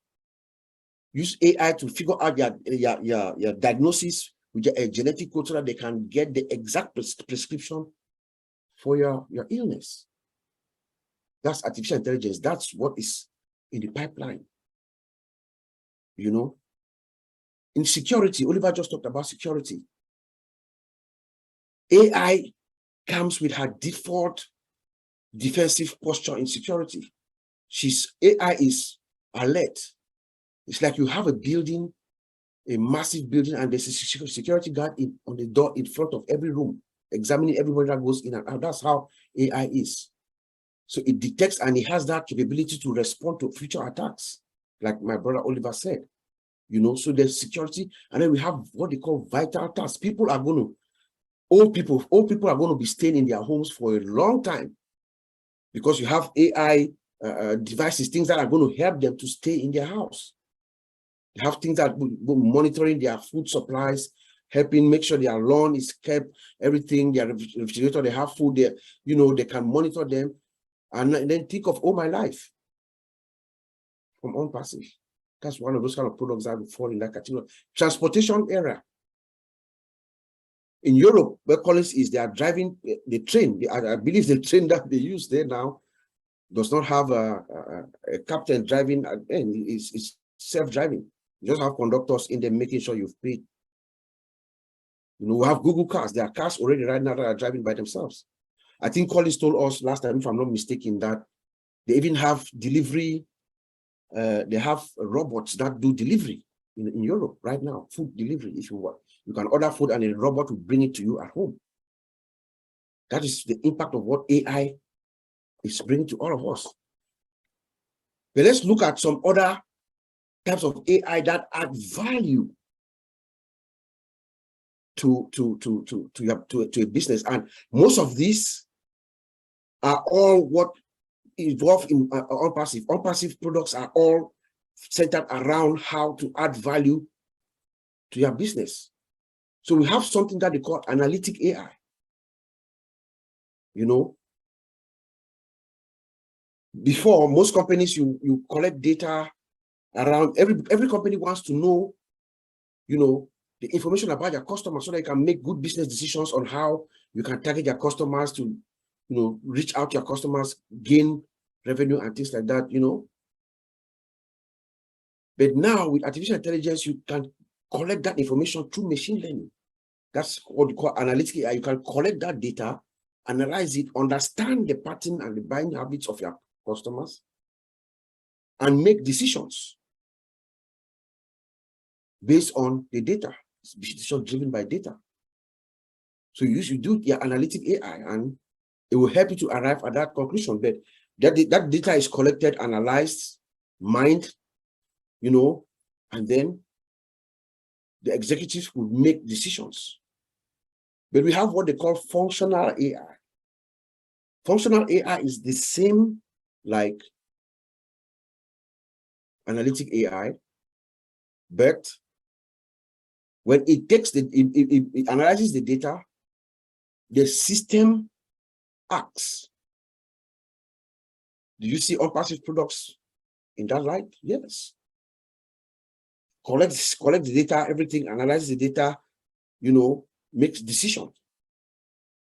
Speaker 5: Use AI to figure out your diagnosis with a genetic code so that they can get the exact prescription for your illness. That's artificial intelligence. That's what is in the pipeline. You know, in security, Oliver just talked about security. AI comes with her default defensive posture in security. AI is alert. It's like you have a building, a massive building, and there's a security guard on the door in front of every room, examining everybody that goes in and out. That's how AI is. So it detects and it has that capability to respond to future attacks, like my brother Oliver said. You know, so there's security, and then we have what they call vital tasks. Old people are going to be staying in their homes for a long time because you have AI devices, things that are going to help them to stay in their house. They have things that will monitoring their food supplies, helping make sure their lawn is kept, everything, their refrigerator, they have food there, you know, they can monitor them. And then think of All My Life from ONPASSIVE. That's one of those kind of products that would fall in that category. Transportation area. In Europe, where Collins is, they are driving the train. I believe the train that they use there now does not have a captain driving, and it's self-driving. You just have conductors in there making sure you've paid. You know, we have Google cars. There are cars already right now that are driving by themselves. I think Collins told us last time, if I'm not mistaken, that they even have delivery. They have robots that do delivery in Europe right now, food delivery, if you want. You can order food and a robot will bring it to you at home. That is the impact of what AI is bringing to all of us. But let's look at some other types of AI that add value to a business. And most of these are all what involved in ONPASSIVE. ONPASSIVE products are all centered around how to add value to your business. So we have something that they call analytic AI. You know, before, most companies, you collect data around, every company wants to know, you know, the information about your customers so they can make good business decisions on how you can target your customers to, you know, reach out to your customers, gain revenue and things like that, you know. But now with artificial intelligence, you can collect that information through machine learning. That's what we call analytic AI. You can collect that data, analyze it, understand the pattern and the buying habits of your customers, and make decisions based on the data. It's decision driven by data. So you do your analytic AI, and it will help you to arrive at that conclusion. But that data is collected, analyzed, mined, you know, and then the executives will make decisions. But we have what they call functional AI. Functional AI is the same like analytic AI, but when it takes it analyzes the data, the system acts. Do you see ONPASSIVE products in that light? Yes. Collect the data, everything, analyze the data, you know, makes decisions,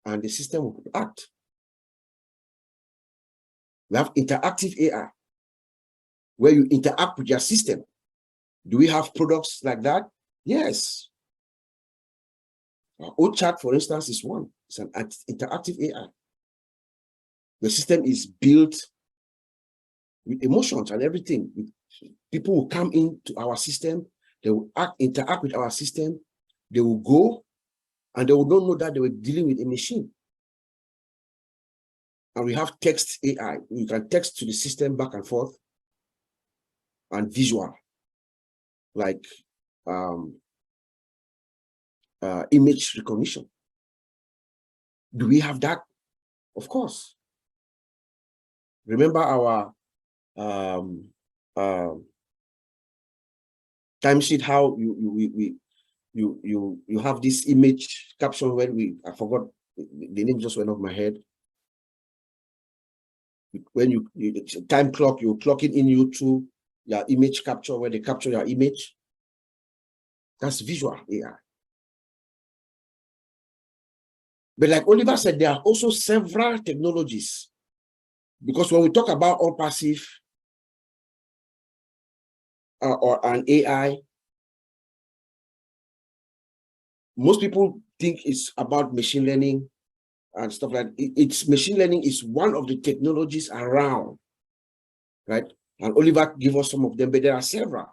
Speaker 5: and the system will act. We have interactive AI, where you interact with your system. Do we have products like that? Yes. OChat, for instance, is one. It's an interactive AI. The system is built with emotions and everything. People will come into our system, they will interact with our system, they will go, and they will not know that they were dealing with a machine. And we have text AI. You can text to the system back and forth, and visual, like image recognition. Do we have that? Of course. Remember our timesheet, how you have this image caption when I forgot the name, just went off my head. When you time clock, you clock it in YouTube, your image capture, where they capture your image. That's visual AI. But like Oliver said, there are also several technologies, because when we talk about ONPASSIVE or an AI, most people think it's about machine learning and stuff like that. It's machine learning is one of the technologies around, right? And Oliver gave us some of them, but there are several.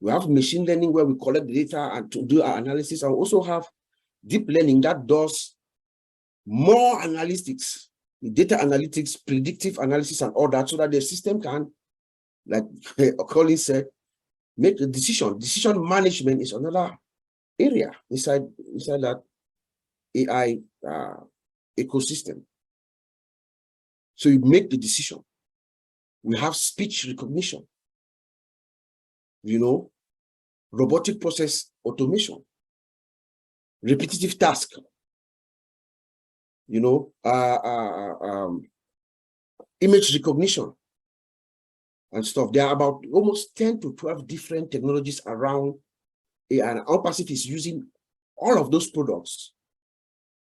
Speaker 5: We have machine learning where we collect the data and to do our analysis, and we also have deep learning that does more analytics, data analytics, predictive analysis, and all that, so that the system can, like Colin said, make a decision. Decision management is another area inside that AI ecosystem. So you make the decision. We have speech recognition, you know, robotic process automation, repetitive task, you know, image recognition and stuff. There are about almost 10 to 12 different technologies around AI, and ONPASSIVE is using all of those products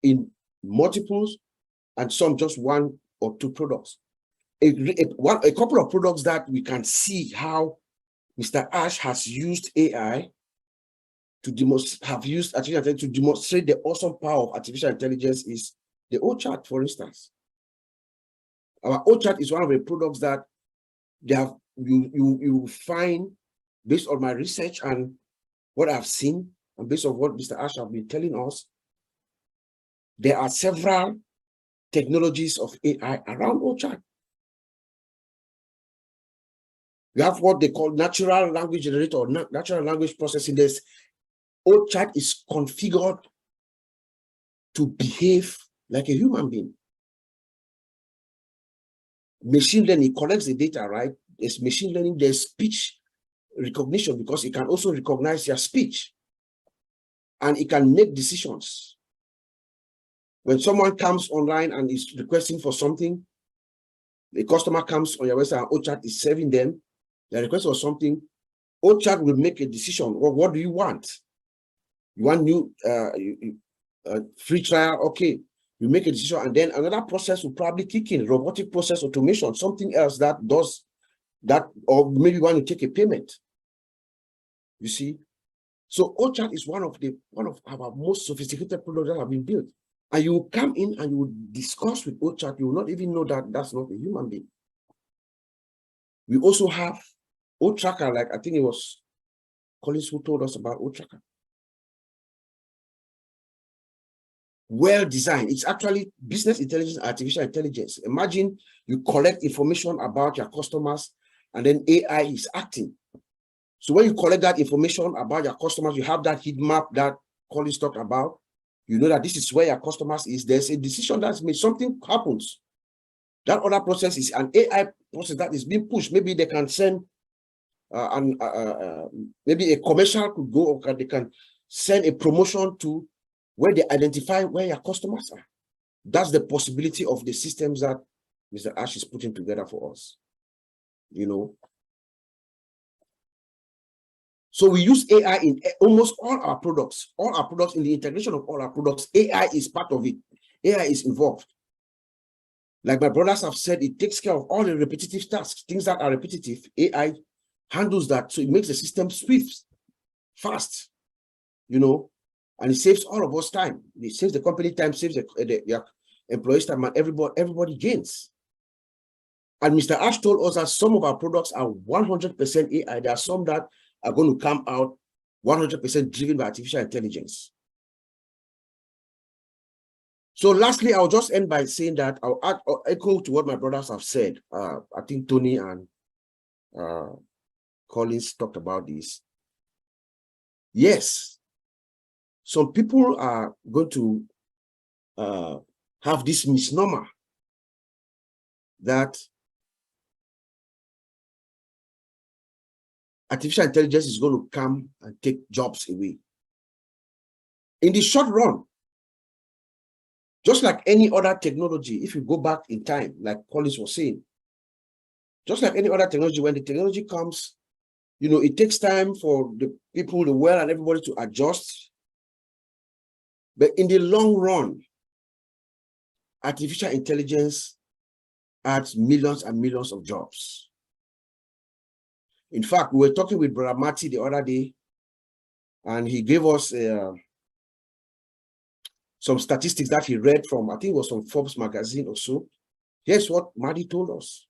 Speaker 5: in multiples, and some just one or two products. A couple of products that we can see how Mr. Ash has used AI to demonstrate the awesome power of artificial intelligence is the OChat, for instance. Our OChat is one of the products that they have you find, based on my research and what I've seen, and based on what Mr. Ash has been telling us, there are several technologies of AI around OChat. We have what they call natural language generator or natural language processing. This OChat is configured to behave like a human being. Machine learning collects the data, right? There's machine learning, there's speech recognition, because it can also recognize your speech, and it can make decisions. When someone comes online and is requesting for something, the customer comes on your website and OChat is serving them the request for something, OChat will make a decision. Well, what do you want? You want new free trial? Okay, you make a decision, and then another process will probably kick in, robotic process automation, something else that does that, or maybe you want to take a payment. You see, so OChat is one of our most sophisticated products that have been built. And you will come in and you will discuss with OChat. You will not even know that that's not a human being. We also have OTracker, like I think it was Collins who told us about OTracker. Well designed. It's actually business intelligence, artificial intelligence. Imagine you collect information about your customers, and then AI is acting. So when you collect that information about your customers, you have that heat map that Collins talked about. You know that this is where your customers is. There's a decision that's made. Something happens. That other process is an AI process that is being pushed. Maybe they can send maybe a commercial could go, or they can send a promotion to where they identify where your customers are. That's the possibility of the systems that Mr. Ash is putting together for us. You know, so we use AI in almost all our products. All our products, in the integration of all our products, AI is part of it. AI is involved. Like my brothers have said, it takes care of all the repetitive tasks, things that are repetitive. AI handles that, so it makes the system swift, fast, you know, and it saves all of us time. It saves the company time, saves the employees time, and everybody gains. And Mr. Ash told us that some of our products are 100% AI. There are some that are going to come out 100% driven by artificial intelligence. So lastly, I'll just end by saying that I'll echo to what my brothers have said. I think Tony and Collins talked about this. Yes, some people are going to have this misnomer that artificial intelligence is going to come and take jobs away. In the short run, just like any other technology, if you go back in time, like Collins was saying, just like any other technology, when the technology comes, you know, it takes time for the people, the world, and everybody to adjust. But in the long run, artificial intelligence adds millions and millions of jobs. In fact, we were talking with Brother Mati the other day, and he gave us some statistics that he read from, I think it was from Forbes magazine or so. Here's what Mati told us.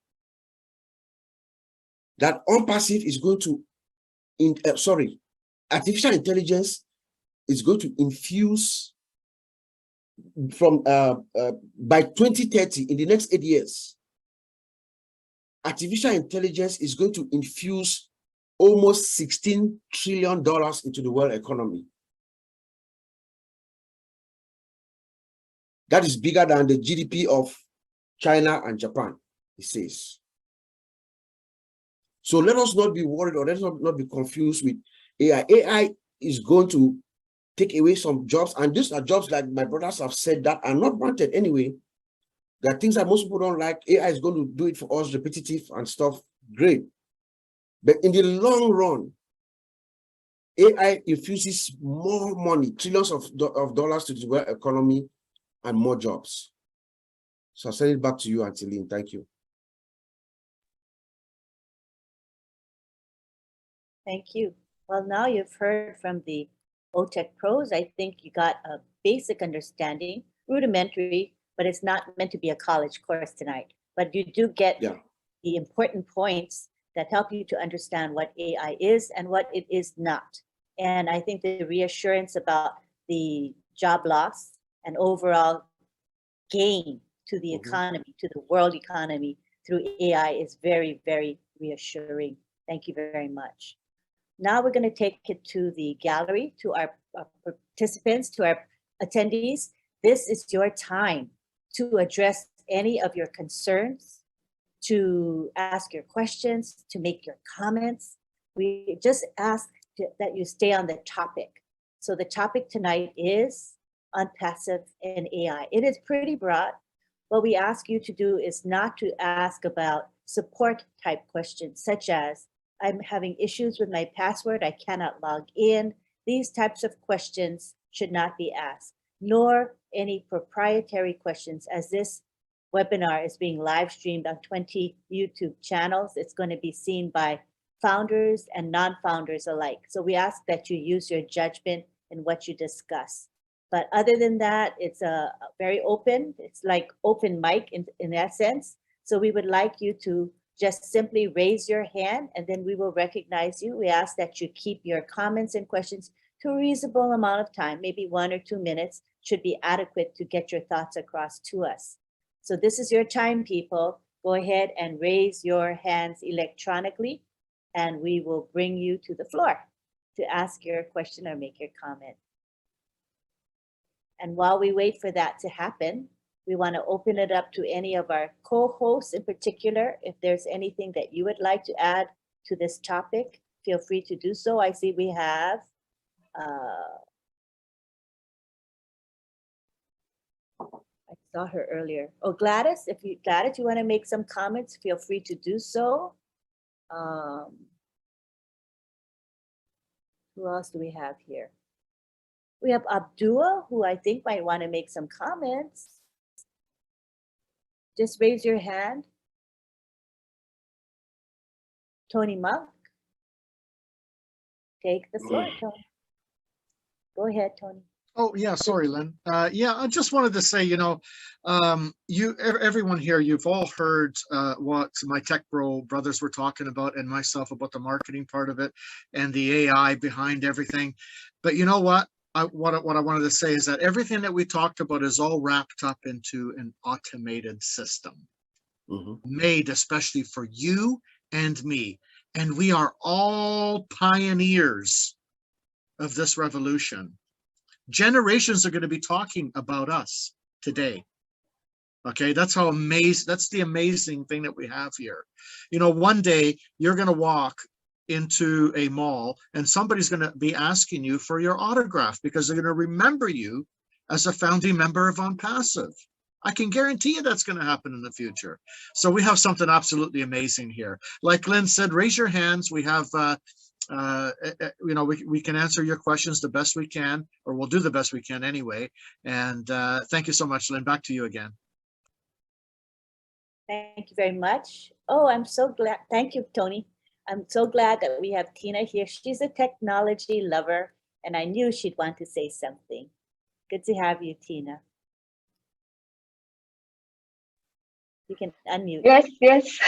Speaker 5: That ONPASSIVE is going to, artificial intelligence is going to infuse from, by 2030, in the next 8 years, artificial intelligence is going to infuse almost $16 trillion into the world economy. That is bigger than the GDP of China and Japan, he says. So let us not be worried, or let us not be confused with AI. AI is going to take away some jobs, and these are jobs, like my brothers have said, that are not wanted anyway. There are things that most people don't like. AI is going to do it for us, repetitive and stuff, great. But in the long run, AI infuses more money, trillions of dollars to the world economy, and more jobs. So I'll send it back to you, Auntie Lynn. Thank you.
Speaker 1: Thank you. Well, now you've heard from the OTech pros. I think you got a basic understanding, rudimentary, but it's not meant to be a college course tonight. But you do get the important points that help you to understand what AI is and what it is not. And I think the reassurance about the job loss and overall gain to the economy, to the world economy through AI is very, very reassuring. Thank you very much. Now we're going to take it to the gallery, to our participants, to our attendees. This is your time to address any of your concerns, to ask your questions, to make your comments. We just ask that you stay on the topic. So the topic tonight is ONPASSIVE and AI. It is pretty broad. What we ask you to do is not to ask about support type questions, such as, I'm having issues with my password, I cannot log in. These types of questions should not be asked, nor any proprietary questions, as this webinar is being live streamed on 20 YouTube channels. It's going to be seen by founders and non-founders alike. So we ask that you use your judgment in what you discuss. But other than that, it's a very open, it's like open mic in that sense. So we would like you to just simply raise your hand, and then we will recognize you. We ask that you keep your comments and questions to a reasonable amount of time, maybe 1 or 2 minutes should be adequate to get your thoughts across to us. So this is your time, people. Go ahead and raise your hands electronically, and we will bring you to the floor to ask your question or make your comment. And while we wait for that to happen, We want to open it up to any of our co-hosts in particular. If there's anything that you would like to add to this topic, feel free to do so. I see we have I saw her earlier. Oh, Gladys, Gladys, you want to make some comments, feel free to do so. Who else do we have here? We have Abdul, who I think might want to make some comments. Just raise your hand. Tony Monk. Take the floor, Tony. Go ahead, Tony.
Speaker 2: Oh, yeah, sorry, Lynn. Yeah, I just wanted to say, everyone here, you've all heard what my Tech Bro brothers were talking about and myself about the marketing part of it and the AI behind everything. But you know what? What I wanted to say is that everything that we talked about is all wrapped up into an automated system made especially for you and me. And we are all pioneers of this revolution. Generations are going to be talking about us today. Okay, that's the amazing thing that we have here. One day you're going to walk into a mall and somebody's going to be asking you for your autograph because they're going to remember you as a founding member of ONPASSIVE. I can guarantee you that's going to happen in the future. So we have something absolutely amazing here. Like Lynn said, raise your hands. We have we can answer your questions the best we can, or we'll do the best we can anyway. And thank you so much, Lynn. Back to you again.
Speaker 1: Thank you very much. Oh, I'm so glad. Thank you, Tony. I'm so glad that we have Tina here. She's a technology lover, and I knew she'd want to say something. Good to have you, Tina. You can unmute.
Speaker 6: Yes.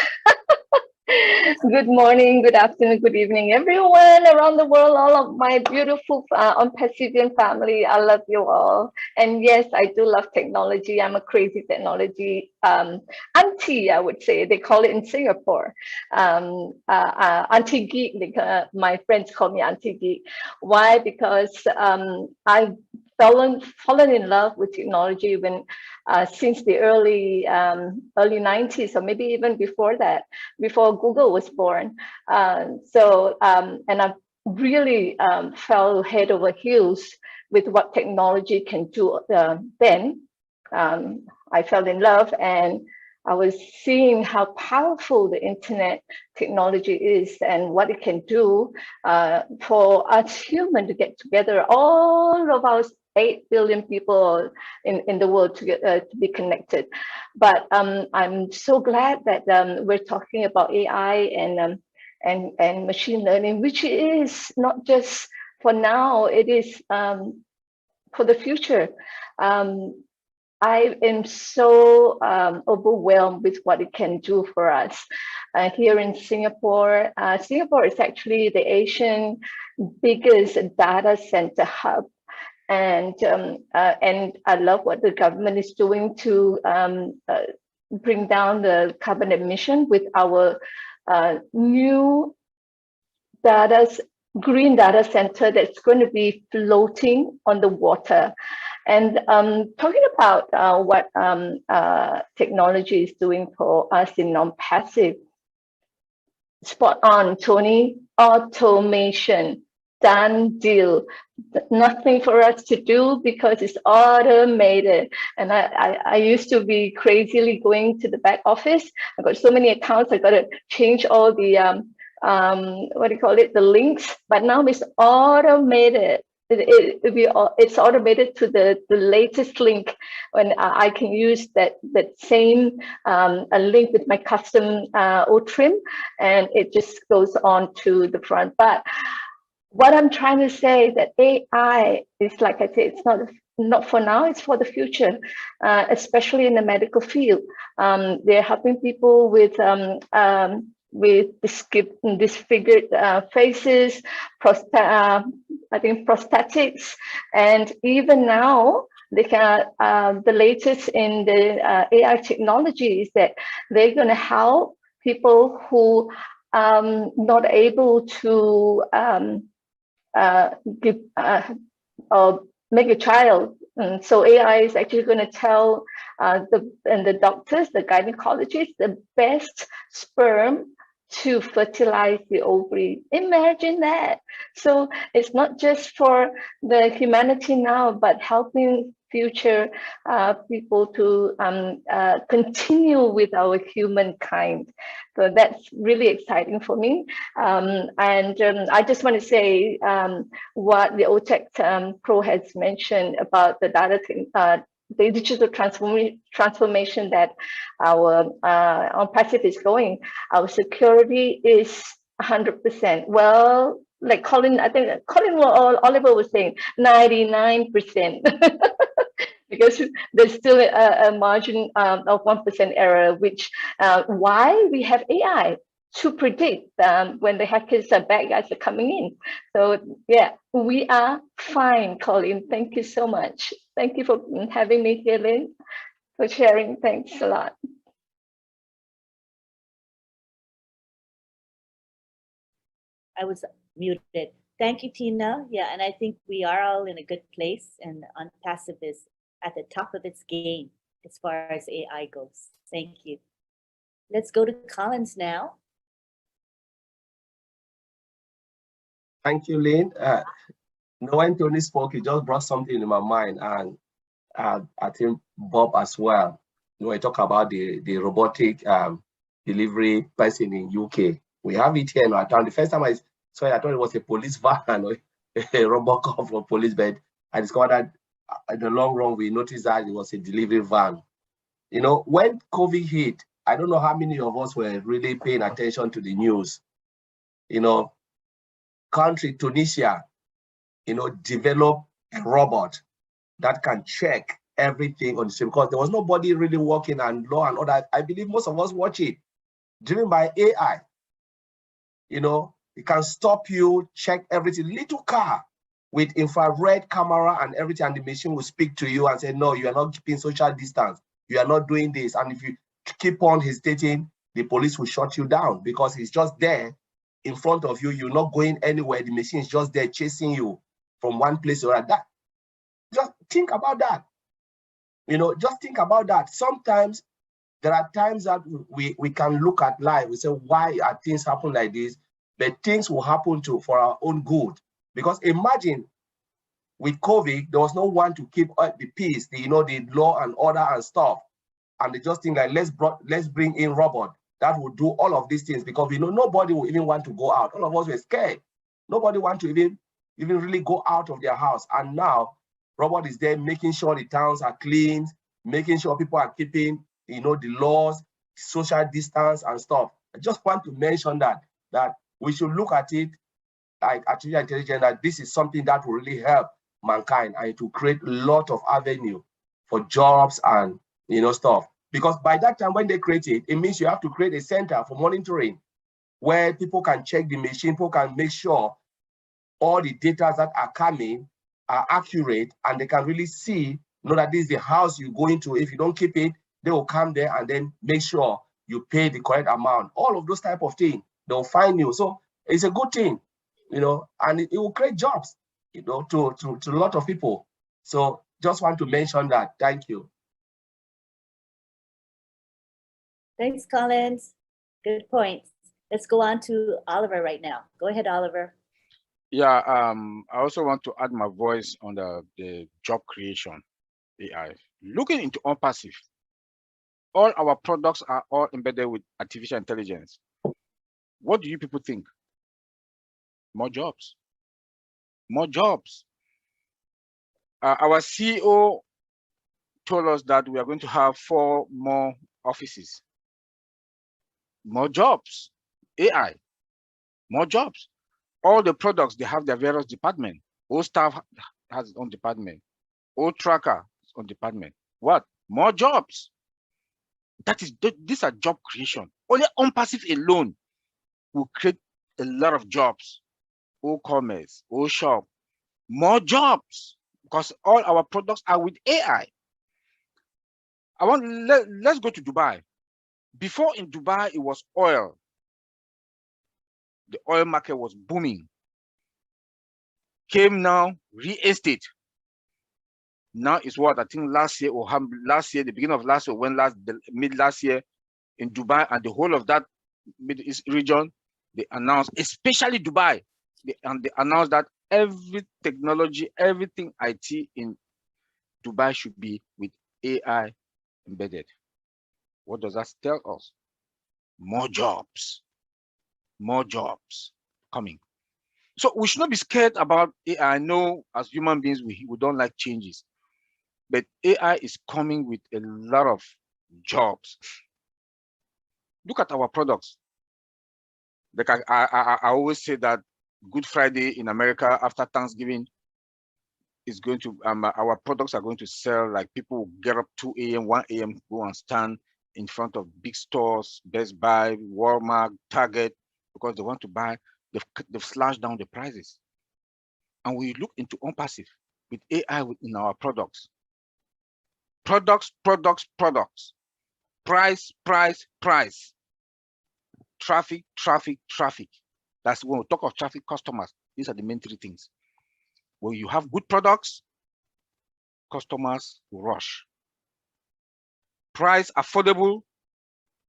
Speaker 6: Good morning, good afternoon, good evening, everyone around the world, all of my beautiful ONPASSIVE family. I love you all. And yes, I do love technology. I'm a crazy technology auntie, I would say. They call it in Singapore. Auntie geek. My friends call me auntie geek. Why? Because I've fallen in love with technology when since the early 90s, or maybe even before that, before Google was born. And I've really fell head over heels with what technology can do then. I fell in love, and I was seeing how powerful the internet technology is and what it can do for us humans to get together, all of our 8 billion people in the world to be connected. But I'm so glad that we're talking about AI and machine learning, which is not just for now, it is for the future. I am so overwhelmed with what it can do for us. Here in Singapore, Singapore is actually the Asian biggest data center hub. And I love what the government is doing to bring down the carbon emission with our new green data center that's going to be floating on the water. And talking about what technology is doing for us in ONPASSIVE, spot on, Tony. Automation, done deal. Nothing for us to do because it's automated. And I used to be crazily going to the back office. I've got so many accounts. I got to change all the the links. But now it's automated. It's automated to the latest link, when I can use that same a link with my custom trim, and it just goes on to the front. But what I'm trying to say is that AI is, like I said, it's not for now, it's for the future, especially in the medical field. They're helping people with disfigured faces, I think prosthetics, and even now they can. The latest in the AI technology is that they're going to help people who not able to give or make a child So AI is actually going to tell the doctors, the gynecologists, the best sperm to fertilize the ovary. Imagine that. So it's not just for the humanity now, but helping future people to continue with our humankind. So that's really exciting for me. I just want to say what the OTech Pro has mentioned about the the digital transformation that our ONPASSIVE is going. Our security is 100%. Well, like Colin, I think Colin or Oliver was saying 99%. Because there's still a margin of 1% error, which why we have AI to predict when the hackers are bad guys are coming in. So yeah, we are fine, Colin. Thank you so much. Thank you for having me here, Lynn, for sharing. Thanks a lot.
Speaker 1: I was muted. Thank you, Tina. Yeah, and I think we are all in a good place, and ONPASSIVE is at the top of its game as far as AI goes. Thank you. Let's go to Collins now.
Speaker 3: Thank you, Lynn. When Tony spoke, he just brought something in my mind, and I think Bob as well. When I talk about the robotic delivery person in UK, we have it here in our town. The first time I saw it, I thought it was a police van or a robot car for police, but I discovered that in the long run, we noticed that it was a delivery van. You know, when COVID hit, I don't know how many of us were really paying attention to the news. You know, country Tunisia, you know, developed a robot that can check everything on the street, because there was nobody really working on law and order. I believe most of us watch it, driven by AI. You know, it can stop you, check everything. Little car with infrared camera and everything, and the machine will speak to you and say, no, you are not keeping social distance. You are not doing this. And if you keep on hesitating, the police will shut you down, because it's just there in front of you. You're not going anywhere. The machine is just there chasing you from one place to another. Just think about that. You know, just think about that. Sometimes there are times that we can look at life. We say, why are things happen like this? But things will happen for our own good. Because imagine with COVID, there was no one to keep the peace, the law and order and stuff. And they just think like, let's bring in robot that will do all of these things, because we know nobody will even want to go out. All of us were scared. Nobody want to even really go out of their house. And now robot is there making sure the towns are clean, making sure people are keeping, the laws, social distance and stuff. I just want to mention that we should look at it like artificial intelligence, that this is something that will really help mankind, and it will create a lot of avenue for jobs and stuff. Because by that time when they create it, it means you have to create a center for monitoring where people can check the machine, people can make sure all the data that are coming are accurate, and they can really see, that this is the house you go into. If you don't keep it, they will come there and then make sure you pay the correct amount. All of those type of things, they'll find you. So it's a good thing, and it will create jobs, to a lot of people. So just want to mention that. Thank you.
Speaker 1: Thanks, Collins. Good points. Let's go on to Oliver right now. Go ahead, Oliver.
Speaker 4: Yeah, I also want to add my voice on the job creation AI. Looking into ONPASSIVE, all our products are all embedded with artificial intelligence. What do you people think? More jobs. More jobs. Our CEO told us that we are going to have 4 more offices. More jobs. AI. More jobs. All the products, they have their various departments. All staff has its own department. All tracker its own department. What? More jobs. These are job creation. Only ONPASSIVE alone will create a lot of jobs. All commerce, all shop, more jobs, because all our products are with AI. Let's go to Dubai. Before in Dubai, it was oil. The oil market was booming. Came now, real estate. Now it's what I think last year or last year, the beginning of last year, mid last year in Dubai and the whole of that Middle East region, they announced, especially Dubai, they announced that every technology, everything IT in Dubai should be with AI embedded. What does that tell us? More jobs coming. So we should not be scared about AI. I know as human beings, we don't like changes, but AI is coming with a lot of jobs. Look at our products. Like I always say that Good Friday in America after Thanksgiving is going to, our products are going to sell, like people will get up 2 a.m., 1 a.m., go and stand in front of big stores, Best Buy, Walmart, Target, because they want to buy. They've slashed down the prices. And we look into ONPASSIVE with AI in our products. Products. Price. Traffic. That's when we talk of traffic, customers. These are the main three things. When you have good products, customers will rush. Price affordable,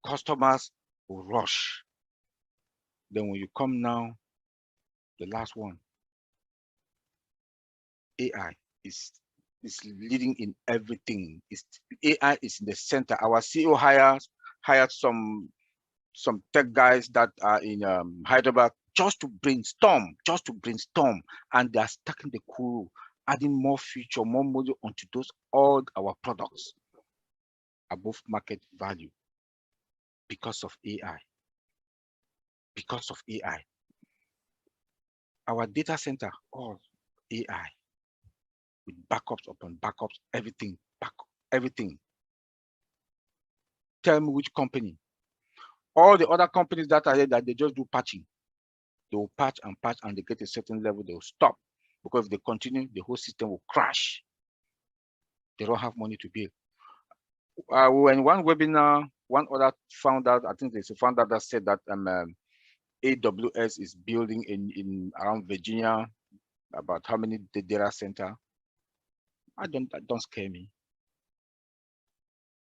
Speaker 4: customers will rush. Then when you come now, the last one, AI is leading in everything. AI is in the center. Our CEO hired some tech guys that are in Hyderabad just to brainstorm, and they are stacking the crew, adding more feature, more module onto all our products above market value because of AI. Our data center, all AI with backups upon backups, everything. Tell me which company. All the other companies that are here that they just do patching. They will patch and they get a certain level, they will stop, because if they continue, the whole system will crash. They don't have money to pay. When one webinar, one other found out, I think there's a founder that said that AWS is building in around Virginia, about how many data center. That don't scare me.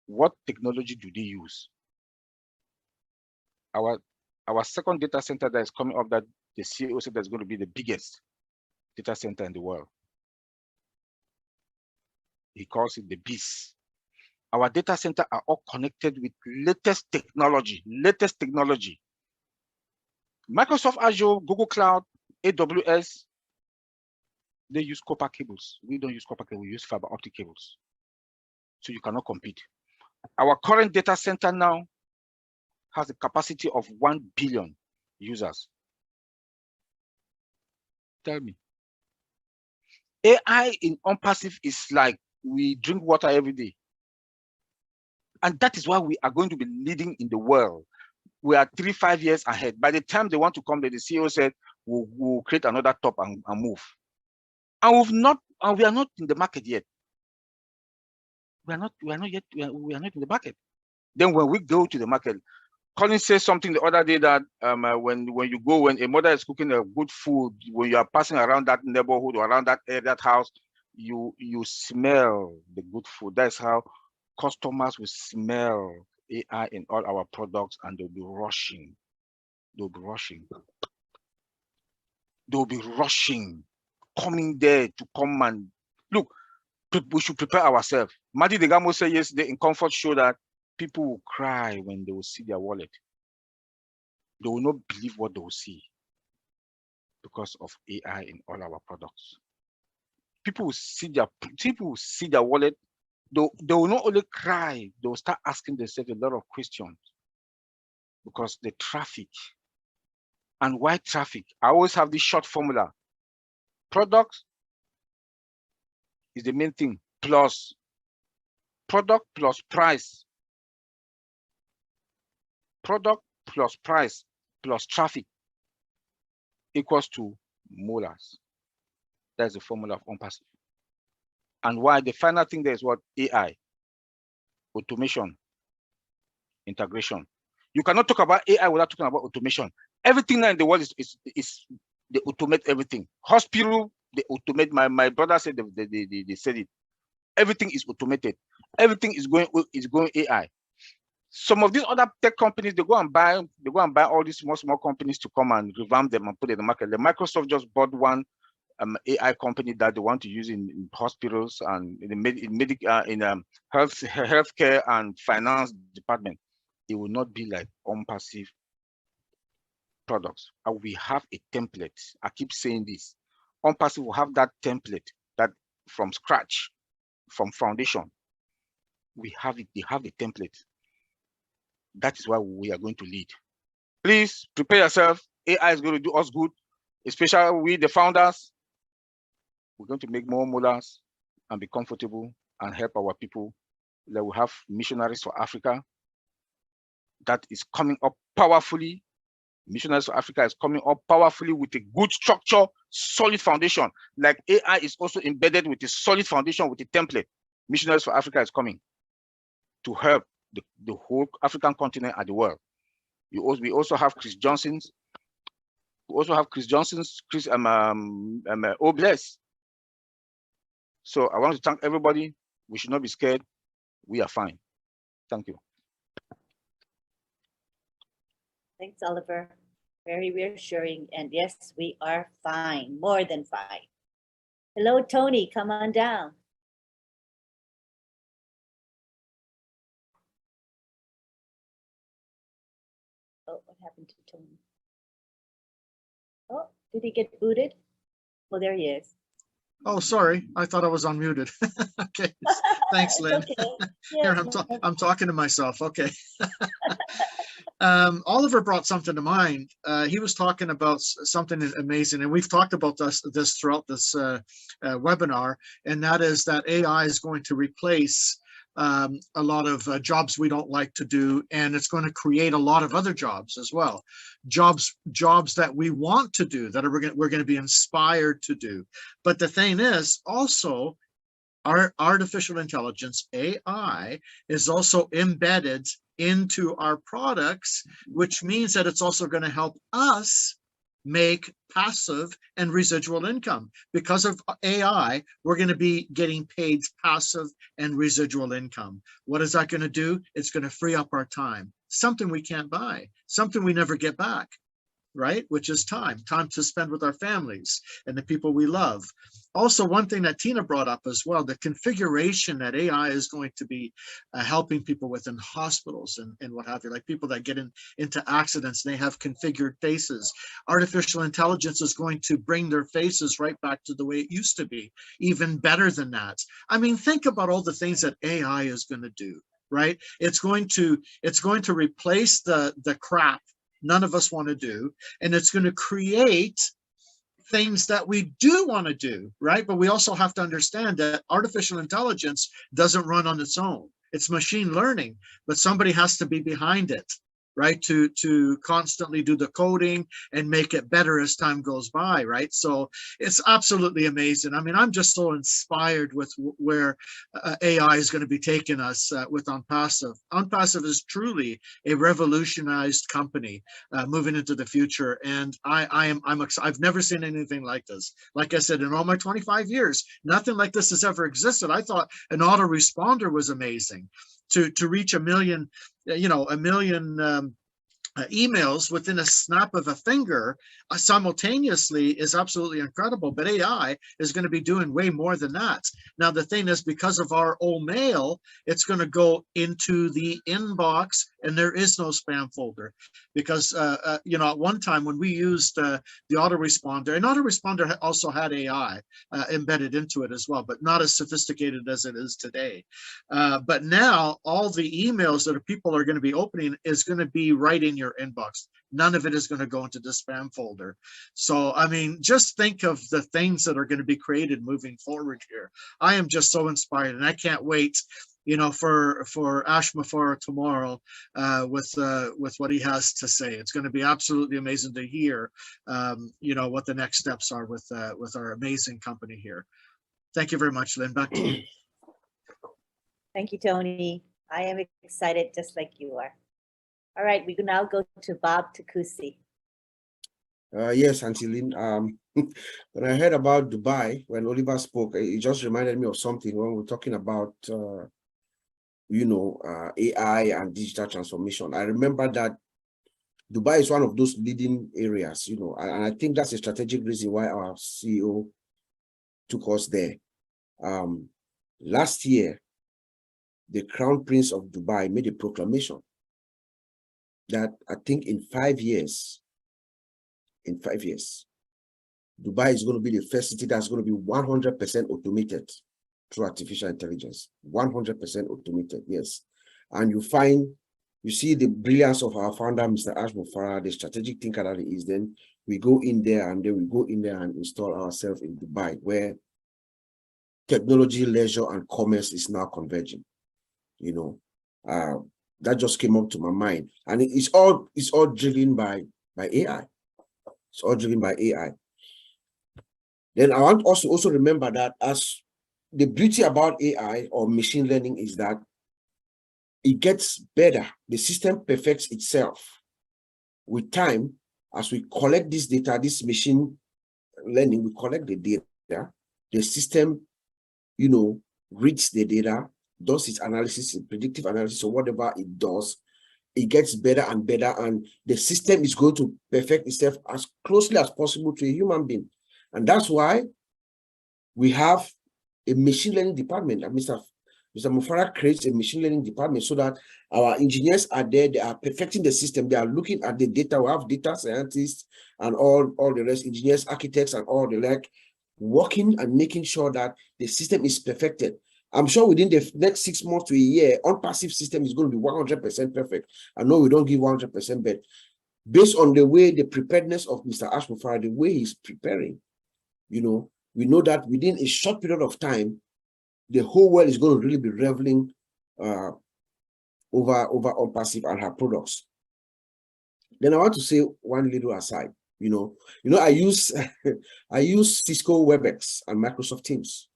Speaker 4: What technology do they use? Our second data center that is coming up, that the CEO said that's going to be the biggest data center in the world. He calls it the beast. Our data center are all connected with latest technology. Microsoft Azure, Google Cloud, AWS, they use copper cables. We don't use copper cables, we use fiber optic cables. So you cannot compete. Our current data center now has a capacity of 1 billion users. Tell me. AI in ONPASSIVE is like we drink water every day. And that is why we are going to be leading in the world. We are 3-5 years ahead. By the time they want to come, the CEO said, we'll create another top and move. And we are not in the market yet. We are not in the market. Then when we go to the market, Colin said something the other day that when a mother is cooking a good food, when you are passing around that neighborhood or around that house, you smell the good food. That's how customers will smell AI in all our products, and they'll be rushing. They'll be rushing, coming there to come and look. We should prepare ourselves. Madi Degamo said yesterday in Comfort Show that people will cry when they will see their wallet. They will not believe what they will see because of AI in all our products. People will see their wallet. They will not only cry, they will start asking themselves a lot of questions because the traffic. And why traffic? I always have this short formula. Product is the main thing, plus product plus price. Product plus price plus traffic equals to molars. That's the formula of ONPASSIVE. And why the final thing there is what? AI, automation, integration. You cannot talk about AI without talking about automation. Everything now in the world is they automate everything. Hospital, they automate. My brother said they said it. Everything is automated. Everything is going AI. Some of these other tech companies, they go and buy all these small companies to come and revamp them and put it in the market. The Microsoft just bought one AI company that they want to use in hospitals and in the healthcare and finance department. It will not be like ONPASSIVE products. We have a template. I keep saying this. ONPASSIVE will have that template that from scratch, from foundation. We have it. They have the template. That is why we are going to lead. Please prepare yourself. AI is going to do us good, especially we, the founders. We're going to make more mullahs and be comfortable and help our people. That we have missionaries for Africa. That is coming up powerfully. Missionaries for Africa is coming up powerfully with a good structure, solid foundation. Like AI is also embedded with a solid foundation with a template. Missionaries for Africa is coming to help the whole African continent and the world. We also have Chris Johnson's. We also have Chris Johnson's, Obless. So I want to thank everybody. We should not be scared. We are fine. Thank you.
Speaker 1: Thanks, Oliver. Very reassuring. And yes, we are fine, more than fine. Hello, Tony, come on down. Oh, what happened to Tony? Oh, did he get booted? Well, there he is.
Speaker 2: Oh, sorry. I thought I was unmuted. Okay. Thanks, Lynn.
Speaker 1: Okay.
Speaker 2: Here, I'm talking to myself. Okay. Oliver brought something to mind. He was talking about something amazing, and we've talked about this throughout this webinar, and that is that AI is going to replace a lot of jobs we don't like to do, and it's going to create a lot of other jobs as well. Jobs that we want to do, that we're going to be inspired to do. But the thing is, also, our artificial intelligence, AI, is also embedded into our products, which means that it's also going to help us make passive and residual income. Because of AI, we're going to be getting paid passive and residual income. What is that going to do? It's going to free up our time, something we can't buy, something we never get back, right? Which is time to spend with our families and the people we love. Also, one thing that Tina brought up as well, the configuration that AI is going to be helping people with in hospitals and what have you, like people that get into accidents, and they have configured faces. Artificial intelligence is going to bring their faces right back to the way it used to be, even better than that. I mean, think about all the things that AI is going to do, right? It's going to replace the crap none of us want to do, and it's going to create things that we do want to do, right? But we also have to understand that artificial intelligence doesn't run on its own. It's machine learning, but somebody has to be behind it, right? To constantly do the coding and make it better as time goes by, right? So it's absolutely amazing. I mean, I'm just so inspired with where AI is going to be taking us with ONPASSIVE. ONPASSIVE is truly a revolutionized company moving into the future, and I've never seen anything like this. Like I said, in all my 25 years, nothing like this has ever existed. I thought an autoresponder was amazing. To reach a million emails within a snap of a finger simultaneously is absolutely incredible. But AI is going to be doing way more than that. Now, the thing is, because of our old mail, it's going to go into the inbox, and there is no spam folder. Because, at one time when we used the autoresponder, and autoresponder also had AI embedded into it as well, but not as sophisticated as it is today. But now all the emails that people are going to be opening is going to be right in your inbox. None of it is going to go into the spam folder. So, I mean, just think of the things that are going to be created moving forward here. I am just so inspired, and I can't wait, for Ash Mafara tomorrow with what he has to say. It's going to be absolutely amazing to hear, what the next steps are with our amazing company here. Thank you very much, Lynn. Back to you.
Speaker 1: Thank you, Tony. I am excited just like you are. All right, we can now go to Bob Takusi.
Speaker 5: Yes, Auntie Lynn. When I heard about Dubai, when Oliver spoke, it just reminded me of something when we're talking about, AI and digital transformation. I remember that Dubai is one of those leading areas, and I think that's a strategic reason why our CEO took us there. Last year, the Crown Prince of Dubai made a proclamation that I think in 5 years, Dubai is going to be the first city that's going to be 100% automated through artificial intelligence. 100% automated, yes. And you see the brilliance of our founder, Mr. Ash Mufara, the strategic thinker that he is. Then we go in there and install ourselves in Dubai, where technology, leisure, and commerce is now converging. That just came up to my mind, and it's all driven by AI. It's all driven by AI. Then I want us to also remember that as the beauty about AI or machine learning is that it gets better. The system perfects itself with time. As we collect this data, this machine learning, we collect the data, the system, reads the data, does its analysis, predictive analysis, or whatever it does, it gets better and better, and the system is going to perfect itself as closely as possible to a human being. And that's why we have a machine learning department. And Mr. Mufara creates a machine learning department so that our engineers are there, they are perfecting the system, they are looking at the data. We have data scientists and all the rest, engineers, architects, and all the like, working and making sure that the system is perfected. I'm sure within the next 6 months to a year, ONPASSIVE system is going to be 100% perfect. I know we don't give 100%, but based on the way, the preparedness of Mr. Ash Mufara, the way he's preparing, we know that within a short period of time, the whole world is going to really be reveling over ONPASSIVE and her products. Then I want to say one little aside. I use I use Cisco WebEx and Microsoft Teams.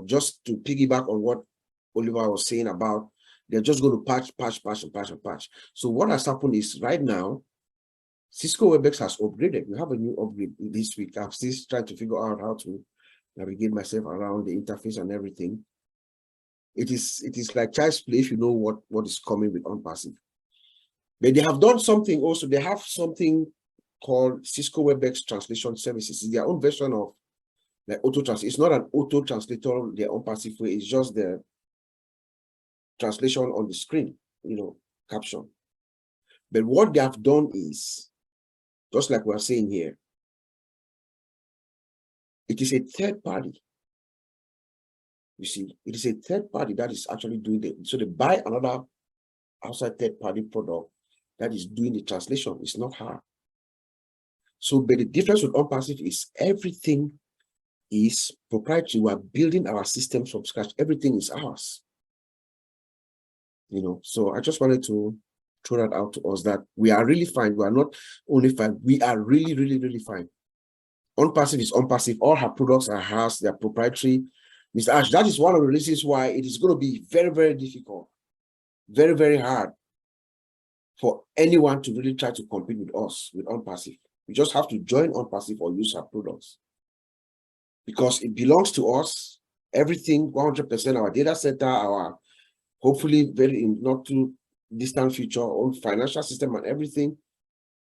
Speaker 5: Just to piggyback on what Oliver was saying about they're just going to patch. So what has happened is right now, Cisco WebEx has upgraded. We have a new upgrade this week. I'm still trying to figure out how to navigate myself around the interface and everything. It is like child's play if you know what is coming with ONPASSIVE. But they have done something also. They have something called Cisco WebEx Translation Services. It's their own version of like auto translate. It's not an auto translator the ONPASSIVE way. It's just the translation on the screen, caption. But what they have done is, just like we're saying here, it is a third party. You see, it is a third party that is actually doing it. So they buy another outside third party product that is doing the translation. It's not her. So, but the difference with ONPASSIVE is everything is proprietary. We are building our systems from scratch. Everything is ours. So I just wanted to throw that out to us that we are really fine. We are not only fine, we are really, really, really fine. ONPASSIVE is ONPASSIVE. All her products are hers. They are proprietary. Mr. Ash, that is one of the reasons why it is going to be very, very difficult, very, very hard for anyone to really try to compete with us, with ONPASSIVE. We just have to join ONPASSIVE or use our products because it belongs to us. Everything, 100%, our data center, our hopefully very not too distant future, own financial system and everything.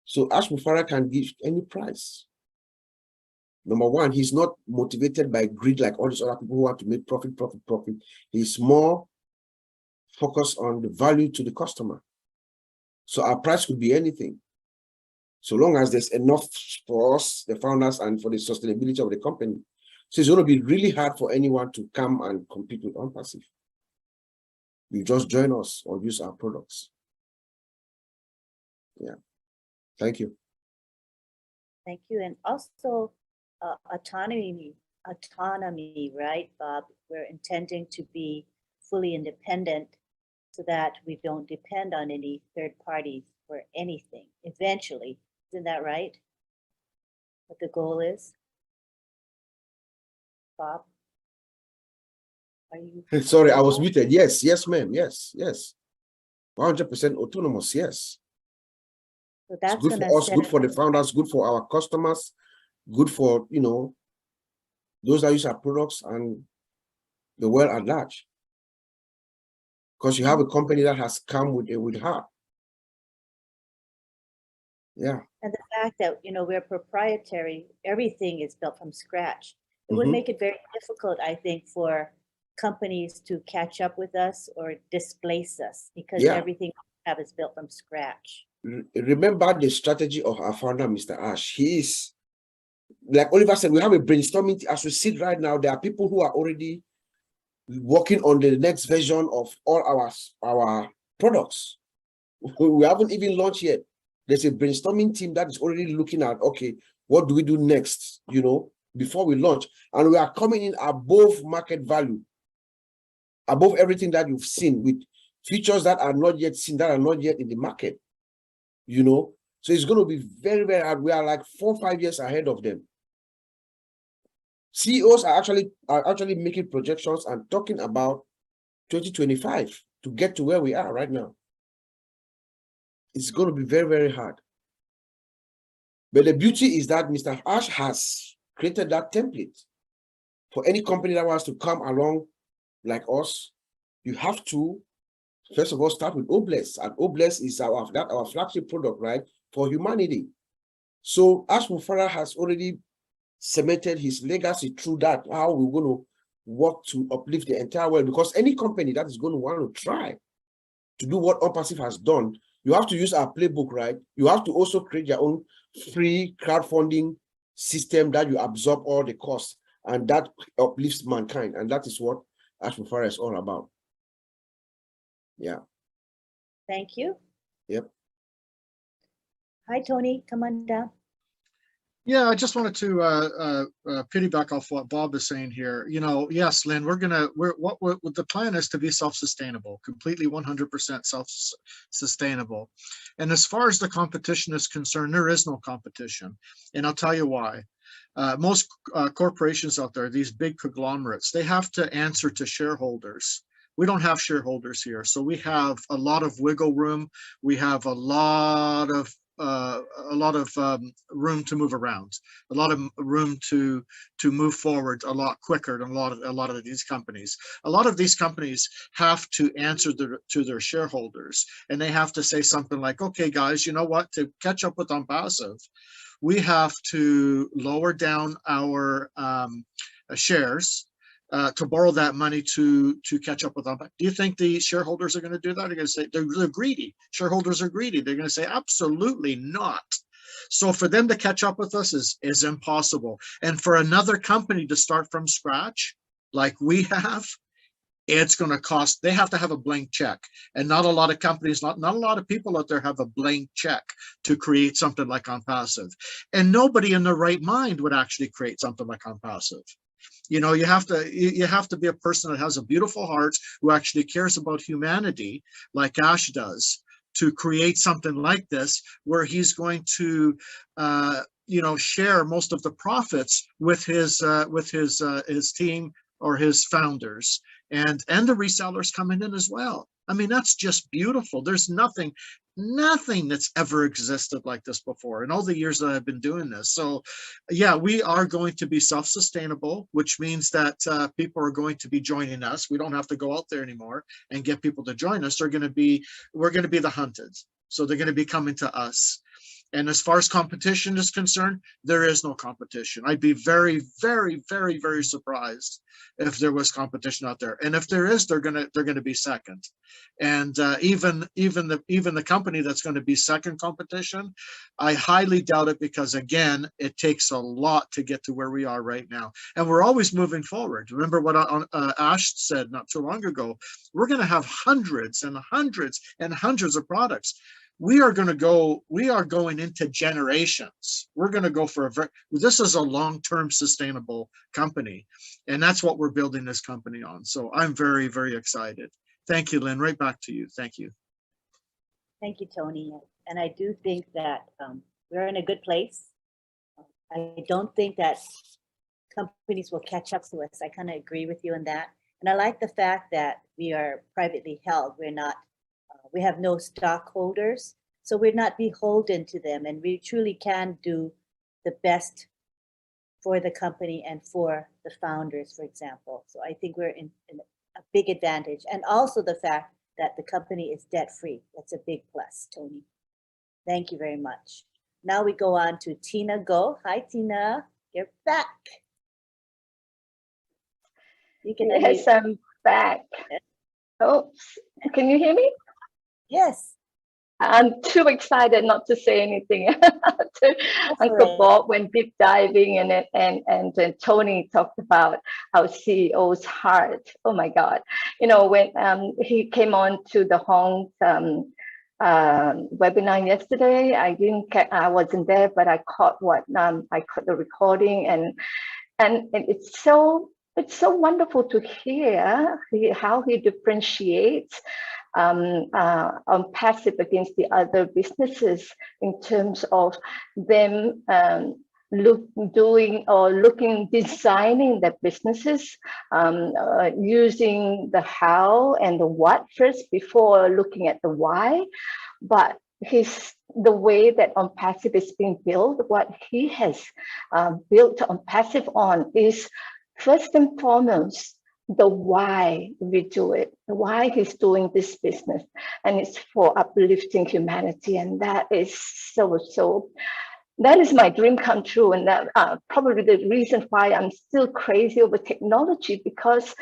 Speaker 5: So Ash Mufara can give any price. Number one, he's not motivated by greed like all these other people who want to make profit. He's more focused on the value to the customer. So our price could be anything. So long as there's enough for us, the founders, and for the sustainability of the company. So it's going to be really hard for anyone to come and compete with ONPASSIVE. You just join us or use our products. Yeah. Thank you.
Speaker 1: Thank you. And also autonomy, right, Bob? We're intending to be fully independent so that we don't depend on any third parties for anything eventually. Isn't that right? What the goal is? Bob? Are you?
Speaker 5: Sorry, I was muted. Yes, ma'am. Yes. 100% autonomous, yes.
Speaker 1: So
Speaker 5: It's
Speaker 1: that's
Speaker 5: good
Speaker 1: gonna
Speaker 5: for us,
Speaker 1: set
Speaker 5: good
Speaker 1: us
Speaker 5: for the founders, good for our customers, good for, you know, those that use our products and the world at large. Because you have a company that has come with heart. Yeah.
Speaker 1: And the fact that, you know, we're proprietary, everything is built from scratch. It would make it very difficult, I think, for companies to catch up with us or displace us because
Speaker 5: Yeah.
Speaker 1: everything we have is built from scratch.
Speaker 5: Remember the strategy of our founder, Mr. Ash. He is, like Oliver said, we have a brainstorming. As we sit right now, there are people who are already working on the next version of all our products. We haven't even launched yet. There's a brainstorming team that is already looking at, okay, what do we do next, you know, before we launch? And we are coming in above market value, above everything that you've seen, with features that are not yet seen, that are not yet in the market, you know. So it's going to be very, very hard. We are like 4 or 5 years ahead of them. CEOs are actually making projections and talking about 2025 to get to where we are right now. It's going to be very, very hard. But the beauty is that Mr. Ash has created that template for any company that wants to come along like us. You have to, first of all, start with Obless, and Obless is our flagship product, right, for humanity. So Ash Mufara has already cemented his legacy through that, how we're going to work to uplift the entire world, because any company that is going to want to try to do what ONPASSIVE has done, you have to use our playbook, right? You have to also create your own free crowdfunding system that you absorb all the costs, and that uplifts mankind. And that is what Ash Mufara is all about. Yeah.
Speaker 1: Thank you.
Speaker 5: Yep.
Speaker 1: Hi, Tony, come on down.
Speaker 2: Yeah, I just wanted to piggyback off what Bob is saying here. You know, yes, Lynn, what the plan is to be self-sustainable, completely 100% self-sustainable. And as far as the competition is concerned, there is no competition. And I'll tell you why. Most corporations out there, these big conglomerates, they have to answer to shareholders. We don't have shareholders here. So we have a lot of wiggle room. We have a lot of room to move around, a lot of room to move forward a lot quicker than a lot of these companies. A lot of these companies have to answer to their shareholders, and they have to say something like, okay, guys, you know what, to catch up with ONPASSIVE, we have to lower down our shares to borrow that money to catch up with them. Do you think the shareholders are going to do that? They're going to say they're greedy. Shareholders are greedy. They're going to say absolutely not. So for them to catch up with us is impossible. And for another company to start from scratch, like we have, it's going to cost, they have to have a blank check. And not a lot of companies, not a lot of people out there have a blank check to create something like ONPASSIVE. And nobody in their right mind would actually create something like ONPASSIVE. You know, you have to be a person that has a beautiful heart, who actually cares about humanity, like Ash does, to create something like this, where he's going to, you know, share most of the profits with his team or his founders, and the resellers coming in as well. I mean, that's just beautiful. There's nothing that's ever existed like this before in all the years that I've been doing this. So yeah, we are going to be self-sustainable, which means that people are going to be joining us. We don't have to go out there anymore and get people to join us. We're going to be the hunted. So they're going to be coming to us. And as far as competition is concerned, there is no competition. I'd be very, very, very, very surprised if there was competition out there. And if there is, they're gonna be second. And even the company that's going to be second competition, I highly doubt it, because again, it takes a lot to get to where we are right now. And we're always moving forward. Remember what Ash said not too long ago. We're going to have hundreds and hundreds and hundreds of products. We are going into generations. We're going to go for this is a long-term sustainable company. And that's what we're building this company on. So I'm very, very excited. Thank you, Lynn. Right back to you. Thank you.
Speaker 1: Thank you, Tony. And I do think that we're in a good place. I don't think that companies will catch up to us. I kind of agree with you on that. And I like the fact that we are privately held. We're not, we have no stockholders. So we're not beholden to them, and we truly can do the best for the company and for the founders, for example. So I think we're in a big advantage. And also the fact that the company is debt-free. That's a big plus, Tony. Thank you very much. Now we go on to Tina Go. Hi, Tina. You're back. You can
Speaker 6: Yes, I'm back. Oops. Can you hear me?
Speaker 1: Yes.
Speaker 6: I'm too excited not to say anything. Uncle Bob went deep diving and then Tony talked about our CEO's heart. Oh my God. You know, when he came on to the Hong's webinar yesterday, I wasn't there, but I caught the recording, and it's so wonderful to hear how he differentiates ONPASSIVE against the other businesses in terms of them designing their businesses, using the how and the what first before looking at the why. But the way that ONPASSIVE is being built, what he has built ONPASSIVE on is first and foremost the why we do it, why he's doing this business, and it's for uplifting humanity. And that is that is my dream come true, and that probably the reason why I'm still crazy over technology, because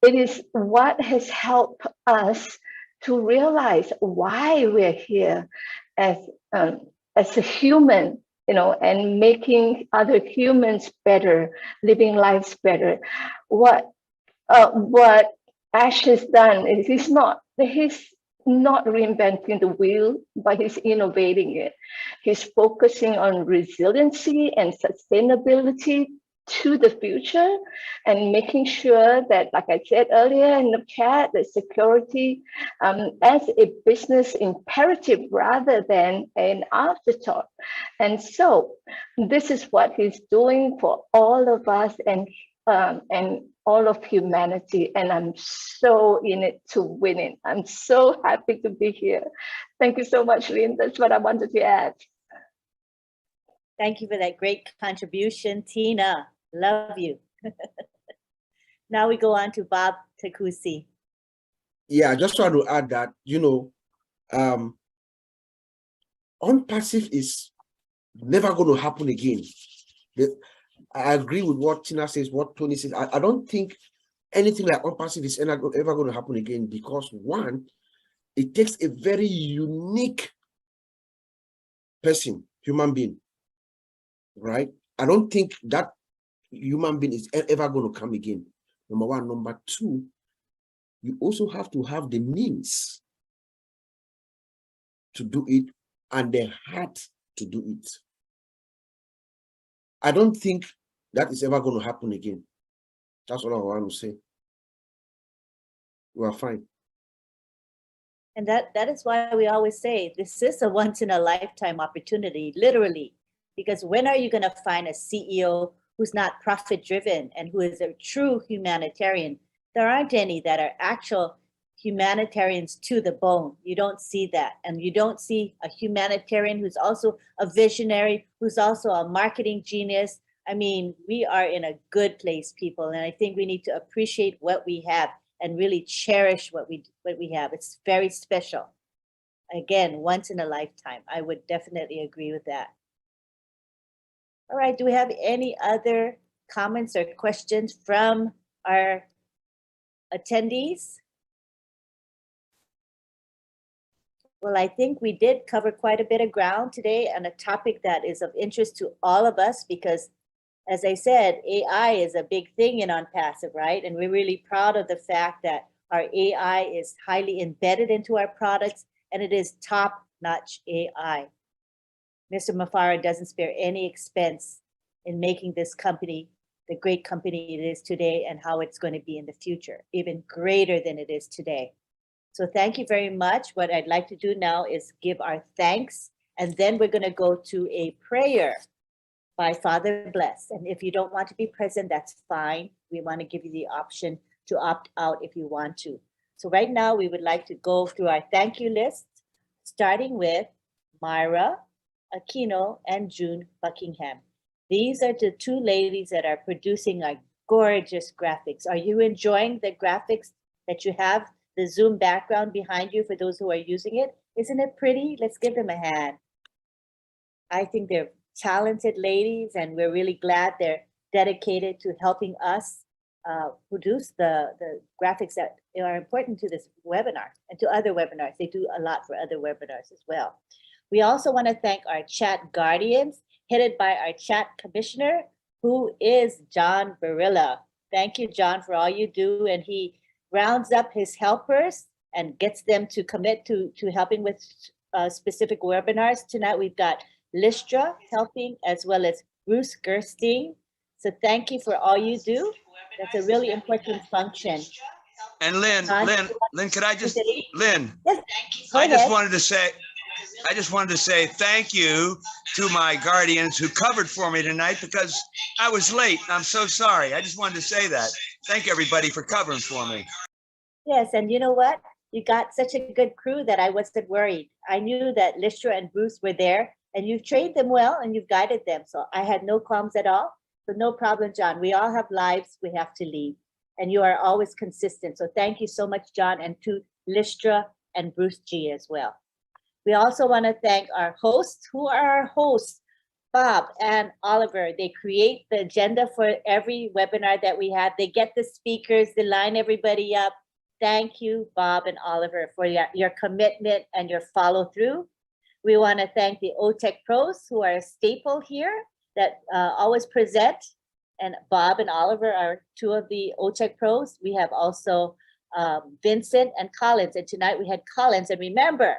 Speaker 6: it is what has helped us to realize why we're here as a human, you know, and making other humans better, living lives better. What Ash has done is he's not reinventing the wheel, but he's innovating it. He's focusing on resiliency and sustainability to the future, and making sure that, like I said earlier in the chat, the security as a business imperative rather than an afterthought. And so this is what he's doing for all of us and all of humanity, and I'm so in it to win it. I'm so happy to be here. Thank you so much, Lynn. That's what I wanted to add.
Speaker 1: Thank you for that great contribution, Tina. Love you. Now we go on to Bob Takusi.
Speaker 5: Yeah, I just want to add that, you know, ONPASSIVE is never going to happen again. I agree with what Tina says, what Tony says. I don't think anything like ONPASSIVE is ever going to happen again, because one, it takes a very unique person, human being, right? I don't think that human being is ever going to come again. Number one. Number two, you also have to have the means to do it and the heart to do it. I don't think that is ever going to happen again. That's all I want to say. We are fine.
Speaker 1: And that is why we always say this is a once in a lifetime opportunity, literally, because when are you going to find a CEO who's not profit driven and who is a true humanitarian? There aren't any that are actual humanitarians to the bone. You don't see that. And you don't see a humanitarian who's also a visionary, who's also a marketing genius. I mean, we are in a good place, people. And I think we need to appreciate what we have and really cherish what we have. It's very special. Again, once in a lifetime. I would definitely agree with that. All right, do we have any other comments or questions from our attendees? Well, I think we did cover quite a bit of ground today on a topic that is of interest to all of us, because as I said, AI is a big thing in ONPASSIVE, right? And we're really proud of the fact that our AI is highly embedded into our products, and it is top-notch AI. Mr. Mufara doesn't spare any expense in making this company the great company it is today, and how it's going to be in the future, even greater than it is today. So thank you very much. What I'd like to do now is give our thanks, and then we're going to go to a prayer by Father Bless. And if you don't want to be present, that's fine. We want to give you the option to opt out if you want to. So right now we would like to go through our thank you list, starting with Myra Aquino, and June Buckingham. These are the two ladies that are producing our gorgeous graphics. Are you enjoying the graphics that you have, the Zoom background behind you for those who are using it? Isn't it pretty? Let's give them a hand. I think they're talented ladies, and we're really glad they're dedicated to helping us produce the graphics that are important to this webinar and to other webinars. They do a lot for other webinars as well. We also want to thank our chat guardians, headed by our chat commissioner, who is John Barilla. Thank you, John, for all you do. And he rounds up his helpers and gets them to commit to helping with specific webinars. Tonight, we've got Listra helping, as well as Bruce Gerstein. So thank you for all you do. That's a really important function.
Speaker 7: And Lynn, could I just, Lynn,
Speaker 1: yes,
Speaker 7: I just wanted to say thank you to my guardians who covered for me tonight, because I was late. I'm so sorry. I just wanted to say that. Thank everybody for covering for me.
Speaker 1: Yes, and you know what? You got such a good crew that I wasn't worried. I knew that Listra and Bruce were there, and you've trained them well and you've guided them. So I had no qualms at all. So no problem, John. We all have lives we have to lead, and you are always consistent. So thank you so much, John, and to Listra and Bruce G as well. We also want to thank our hosts. Who are our hosts? Bob and Oliver. They create the agenda for every webinar that we have. They get the speakers, they line everybody up. Thank you, Bob and Oliver, for your commitment and your follow through. We want to thank the OTech pros who are a staple here that always present. And Bob and Oliver are two of the OTech pros. We have also Vincent and Collins. And tonight we had Collins. And remember,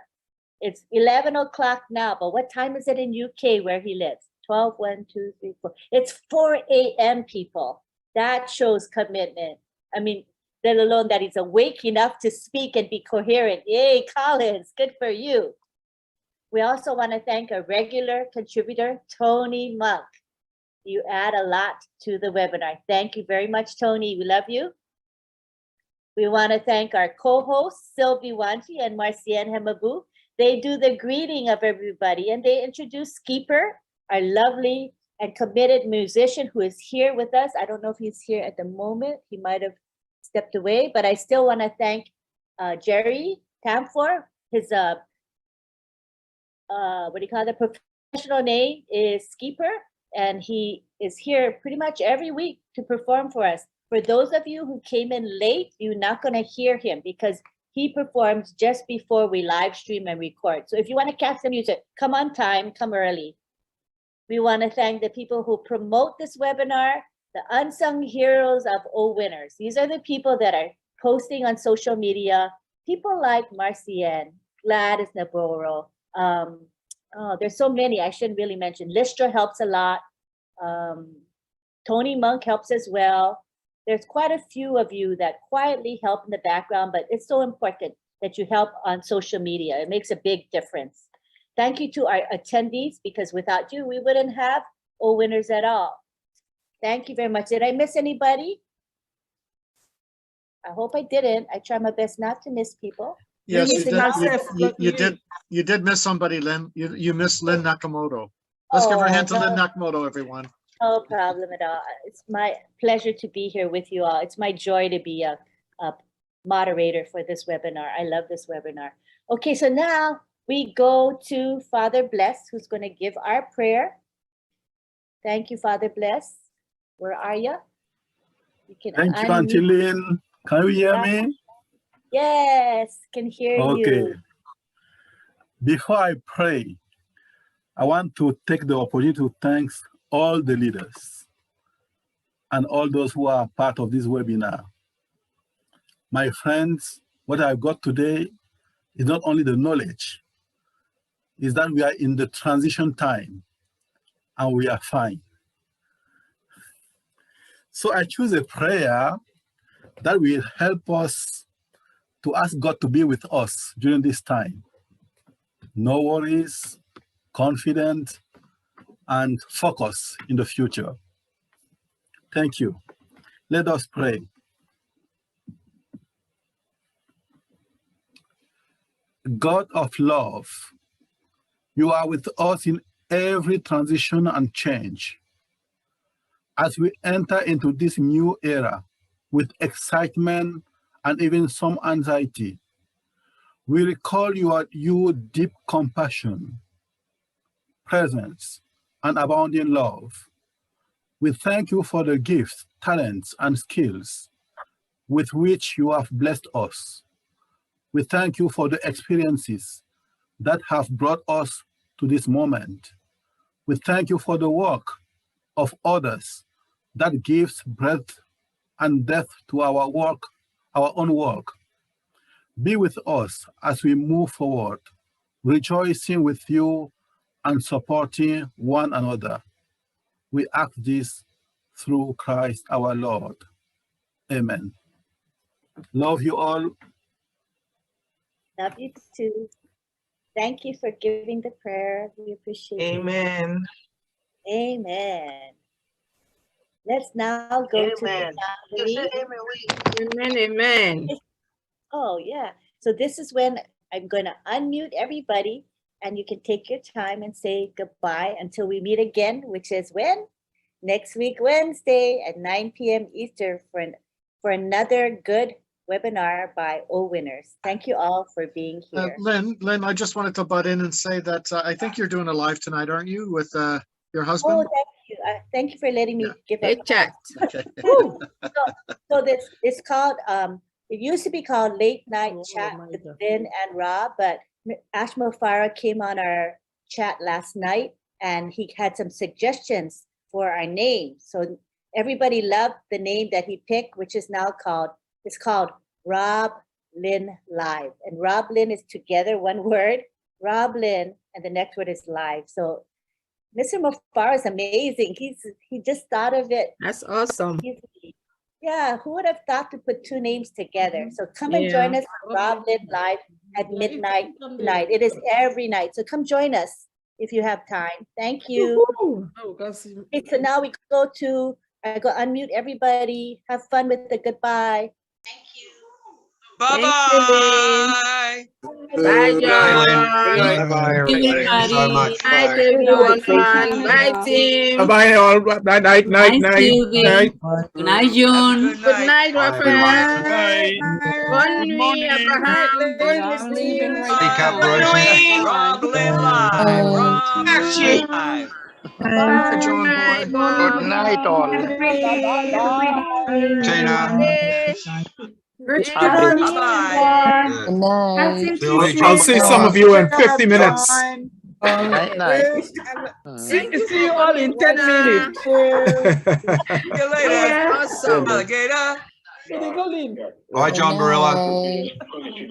Speaker 1: it's 11 o'clock now, but what time is it in UK where he lives? 12, 1, 2, 3, 4. It's 4 a.m. people. That shows commitment. I mean, let alone that he's awake enough to speak and be coherent. Yay, Collins, good for you. We also want to thank a regular contributor, Tony Monk. You add a lot to the webinar. Thank you very much, Tony. We love you. We want to thank our co-hosts, Sylvie Wanti and Marcienne Hemabu. They do the greeting of everybody, and they introduce Keeper, our lovely and committed musician who is here with us. I don't know if he's here at the moment. He might have stepped away, but I still want to thank Jerry Tamfor. His what do you call it? Professional name is Keeper, and he is here pretty much every week to perform for us. For those of you who came in late, you're not going to hear him because he performs just before we live stream and record. So if you want to catch the music, come on time, come early. We want to thank the people who promote this webinar, the unsung heroes of OWinners. These are the people that are posting on social media. People like Marcienne, Gladys Navarro. There's so many I shouldn't really mention. Listra helps a lot. Tony Monk helps as well. There's quite a few of you that quietly help in the background, but it's so important that you help on social media. It makes a big difference. Thank you to our attendees, because without you, we wouldn't have OWinners at all. Thank you very much. Did I miss anybody? I hope I didn't. I try my best not to miss people.
Speaker 2: Yes, you did miss somebody, Lynn. You missed Lynn Nakamoto. Let's give her a hand to Lynn Nakamoto, everyone.
Speaker 1: No problem at all. It's my pleasure to be here with you all. It's my joy to be a moderator for this webinar. I love this webinar. Okay, so now we go to Father Bless, who's going to give our prayer. Thank you, Father Bless. Where are you?
Speaker 8: Thank you, Auntie Lynn. Can you hear me?
Speaker 1: Yes, can hear you.
Speaker 8: Okay. Before I pray, I want to take the opportunity to thank all the leaders and all those who are part of this webinar. My friends, what I've got today is not only the knowledge, is that we are in the transition time and we are fine. So I choose a prayer that will help us to ask God to be with us during this time. No worries, confident, and focus in the future. Thank you. Let us pray. God of love, You are with us in every transition and change. As we enter into this new era with excitement and even some anxiety, we recall your deep compassion, presence, and abounding love. We thank you for the gifts, talents, and skills with which you have blessed us. We thank you for the experiences that have brought us to this moment. We thank you for the work of others that gives breath and depth to our work, our own work. Be with us as we move forward, rejoicing with you and supporting one another. We ask this through Christ our Lord. Amen. Love you all.
Speaker 1: Love you too. Thank you for giving the prayer. We appreciate it.
Speaker 9: Amen.
Speaker 1: Amen. Let's now go to the family.
Speaker 9: Amen. Amen.
Speaker 1: Oh, yeah. So this is when I'm going to unmute everybody and you can take your time and say goodbye until we meet again, which is when? Next week, Wednesday at 9 p.m. Eastern for another good webinar by OWinners. Thank you all for being here.
Speaker 2: Lynn, I just wanted to butt in and say that I think you're doing a live tonight, aren't you, with your husband?
Speaker 1: Oh, thank you. Thank you for letting me give
Speaker 9: Hey,
Speaker 1: up.
Speaker 9: chat.
Speaker 2: Okay.
Speaker 1: So this it's called it used to be called Late Night Chat with Lynn and Rob, but Ashmo Farah came on our chat last night and he had some suggestions for our name. So everybody loved the name that he picked, which is now called Rob Lynn Live. And Rob Lynn is together, one word, Rob Lynn, and the next word is live. So Mr. Mufar is amazing. He just thought of it.
Speaker 9: That's awesome.
Speaker 1: Yeah, who would have thought to put two names together? So come and join us for Rob Lynn Live at midnight tonight. It is every night. So come join us if you have time. Thank you. Okay, so now we go to, I go unmute everybody. Have fun with the goodbye. Thank you.
Speaker 7: Bye-bye.
Speaker 9: Bye, John.
Speaker 7: Bye-bye, everybody. Thank you so much.
Speaker 9: Bye, everyone. Bye, team.
Speaker 5: Bye all. Night, night, night, night.
Speaker 10: Good night, June.
Speaker 9: Good night, Raphael.
Speaker 10: Bye.
Speaker 9: Bonne nuit, Abraham. Bonne sleep.
Speaker 7: Stay Caprosi. Rob Lynn Live. Rob Lynn Live.
Speaker 2: Bye, John boy.
Speaker 11: Good night, all.
Speaker 7: Tina.
Speaker 9: Bye-bye.
Speaker 10: Good night.
Speaker 5: I'll see some of you in 50 minutes.
Speaker 11: Night, night.
Speaker 9: See you all in 10 minutes.
Speaker 7: See you later.
Speaker 9: Awesome.
Speaker 7: Alligator. Bye, John Barilla.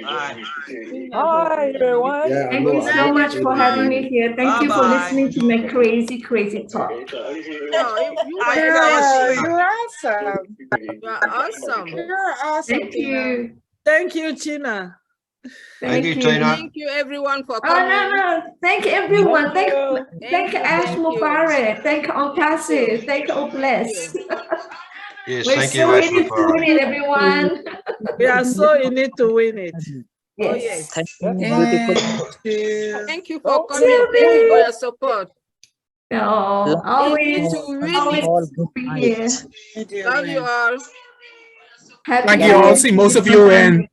Speaker 7: Bye.
Speaker 12: Hi, everyone.
Speaker 5: Yeah,
Speaker 6: Thank you so much for having me here. Thank you for
Speaker 7: Bye-bye.
Speaker 6: listening to my crazy talk.
Speaker 7: I fell asleep.
Speaker 12: You're awesome.
Speaker 9: You're awesome.
Speaker 12: You're awesome.
Speaker 6: Thank you.
Speaker 12: Thank you, Tina.
Speaker 7: Thank you, Tina.
Speaker 9: Thank you, everyone, for
Speaker 6: Oh,
Speaker 9: coming.
Speaker 6: no. Thank everyone. Thank
Speaker 9: Thank you,
Speaker 6: Ash
Speaker 9: thank you.
Speaker 6: Mufare. Thank ONPASSIVE. Thank Obless.
Speaker 7: Yes,
Speaker 6: We're
Speaker 7: thank you,
Speaker 6: so
Speaker 7: Ash
Speaker 6: in it to win it, everyone.
Speaker 12: We are so in it to win it.
Speaker 9: Oh,
Speaker 6: Yes.
Speaker 9: yes.
Speaker 12: Yes.
Speaker 9: Thank you for coming. Thank you for your support.
Speaker 6: No, always be here.
Speaker 9: Love you all.
Speaker 5: Thank you. I'll see most of you in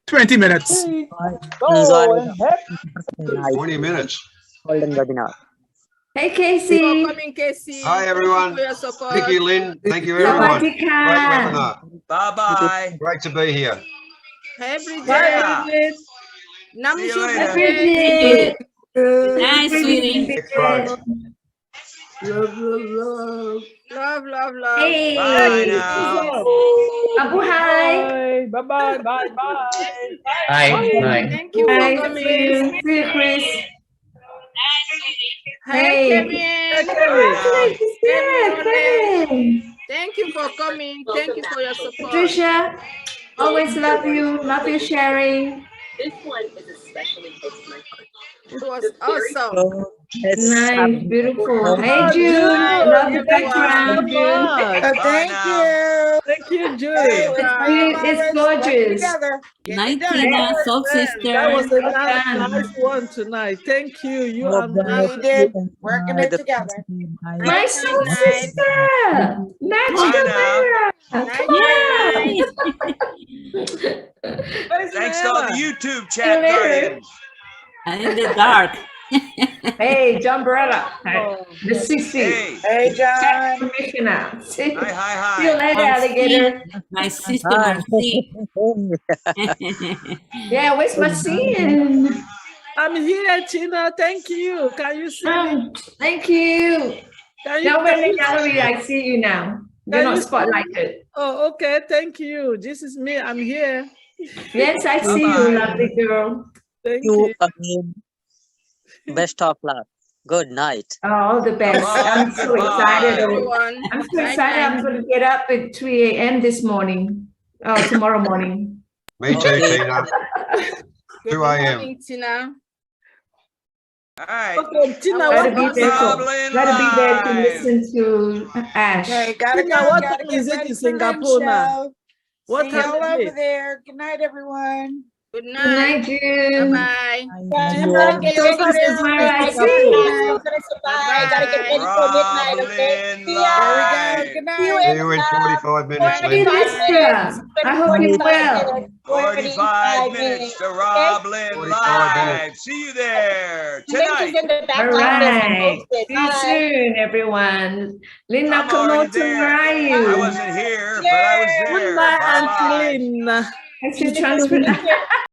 Speaker 5: 20 minutes.
Speaker 12: Go and happy
Speaker 7: 20 minutes.
Speaker 6: Hey,
Speaker 9: Thank you
Speaker 6: Casey.
Speaker 9: for coming, Casey.
Speaker 7: Hi, everyone.
Speaker 9: Thank you for your support.
Speaker 7: Thank you, Lynn. Thank you, everyone. Great
Speaker 6: Sawadika.
Speaker 7: webinar. Bye-bye. Great to be here.
Speaker 9: Hey, Bridget.
Speaker 7: Yeah.
Speaker 12: Bridget.
Speaker 9: Namshu,
Speaker 7: See you later.
Speaker 9: Bridget.
Speaker 10: Nice, sweetie.
Speaker 7: Next Friday.
Speaker 9: Love.
Speaker 6: Hey.
Speaker 7: Bye now.
Speaker 6: Abu, hi.
Speaker 12: Bye. Bye.
Speaker 9: Thank you for
Speaker 6: Hi,
Speaker 9: coming.
Speaker 6: see you, Chris.
Speaker 9: Hey,
Speaker 6: Hey.
Speaker 9: Kevin.
Speaker 6: Oh, Kevin.
Speaker 9: Thank you for coming. Thank you for your support.
Speaker 6: Patricia, always love you sharing.
Speaker 9: It was awesome.
Speaker 10: Nice, beautiful. Hey,
Speaker 12: Oh,
Speaker 10: June.
Speaker 12: June,
Speaker 10: Love the
Speaker 12: you
Speaker 10: background, June.
Speaker 7: Bye now.
Speaker 12: Thank you, June.
Speaker 10: It's gorgeous.
Speaker 13: Night, Tina, Soul Sister.
Speaker 12: That was a
Speaker 10: Well
Speaker 12: nice,
Speaker 10: done.
Speaker 12: nice one tonight. Thank you. You
Speaker 14: Well
Speaker 12: and
Speaker 14: done.
Speaker 12: I.
Speaker 14: did working it together.
Speaker 10: My soul sister. Magical
Speaker 7: now.
Speaker 10: Mara. Come
Speaker 13: Yay!
Speaker 12: Where's
Speaker 7: Thanks to all the
Speaker 12: Mara?
Speaker 7: YouTube
Speaker 10: See you
Speaker 7: chat
Speaker 10: later.
Speaker 7: guardians.
Speaker 13: And in the dark.
Speaker 10: Hey, John Brother.
Speaker 12: Oh.
Speaker 10: The 60.
Speaker 7: Hey.
Speaker 14: Hey, John.
Speaker 10: Commissioner. See
Speaker 7: Hi.
Speaker 10: you later, alligator.
Speaker 13: My sister Marcy.
Speaker 10: Yeah, where's my scene?
Speaker 12: I'm here, Tina. Thank you. Can you see me?
Speaker 10: Thank you.
Speaker 12: Can you,
Speaker 10: Now we're
Speaker 12: can
Speaker 10: in
Speaker 12: you
Speaker 10: the gallery. I see you now. You're
Speaker 12: Can
Speaker 10: not
Speaker 12: you see me?
Speaker 10: spotlighted.
Speaker 12: Oh, okay. Thank you. This is me. I'm here.
Speaker 10: Yes, I see you, lovely girl.
Speaker 12: Thank
Speaker 14: You
Speaker 12: you.
Speaker 14: again. Best of luck. Good night.
Speaker 10: Oh, all the best. I'm so excited. I'm so excited. I'm going to get up at 3 a.m. this morning. Oh, tomorrow morning.
Speaker 3: Me too, Tina. 2 a.m.
Speaker 7: All right.
Speaker 12: Okay, Tina,
Speaker 10: Gotta
Speaker 12: what
Speaker 10: be
Speaker 12: time
Speaker 10: there to,
Speaker 7: Goblin
Speaker 10: gotta be there to
Speaker 7: Live.
Speaker 10: listen to Ash.
Speaker 14: Okay, gotta
Speaker 12: Tina,
Speaker 14: go.
Speaker 12: what
Speaker 14: Gotta
Speaker 12: time
Speaker 14: get
Speaker 12: is it
Speaker 14: ready
Speaker 12: in
Speaker 14: for lunch,
Speaker 12: Singapore now?
Speaker 14: y'all.
Speaker 12: What
Speaker 14: See
Speaker 12: time
Speaker 14: y'all
Speaker 12: is
Speaker 14: over
Speaker 12: it?
Speaker 14: there. Good night, everyone.
Speaker 10: Good night, June.
Speaker 14: Bye.
Speaker 12: Tina,
Speaker 14: Get
Speaker 10: So
Speaker 14: ready for
Speaker 10: Sister
Speaker 12: what
Speaker 10: Mara,
Speaker 12: time
Speaker 10: I
Speaker 12: is
Speaker 14: midnight.
Speaker 12: it
Speaker 10: see
Speaker 12: in
Speaker 10: you.
Speaker 14: Bye. Gotta get ready for midnight, okay?
Speaker 7: Goblin
Speaker 14: See ya.
Speaker 7: Live.
Speaker 14: Good night.
Speaker 3: See you in 45 minutes,
Speaker 10: Hey,
Speaker 3: Lynn.
Speaker 10: Mister. I hope you're well.
Speaker 7: 45 minutes to Roblin
Speaker 3: 45 minutes.
Speaker 7: Live. See you there
Speaker 14: Link
Speaker 7: tonight.
Speaker 14: is in the back
Speaker 10: All
Speaker 14: office.
Speaker 10: right.
Speaker 14: Posted.
Speaker 10: See you
Speaker 14: Bye.
Speaker 10: soon, everyone. Linda
Speaker 7: I'm already
Speaker 10: Kamoto
Speaker 7: there. I
Speaker 10: Marayu.
Speaker 7: wasn't here, but I was
Speaker 12: Good
Speaker 7: there.
Speaker 12: night,
Speaker 7: Bye-bye.
Speaker 12: Auntie Lynn.
Speaker 10: I should transfer.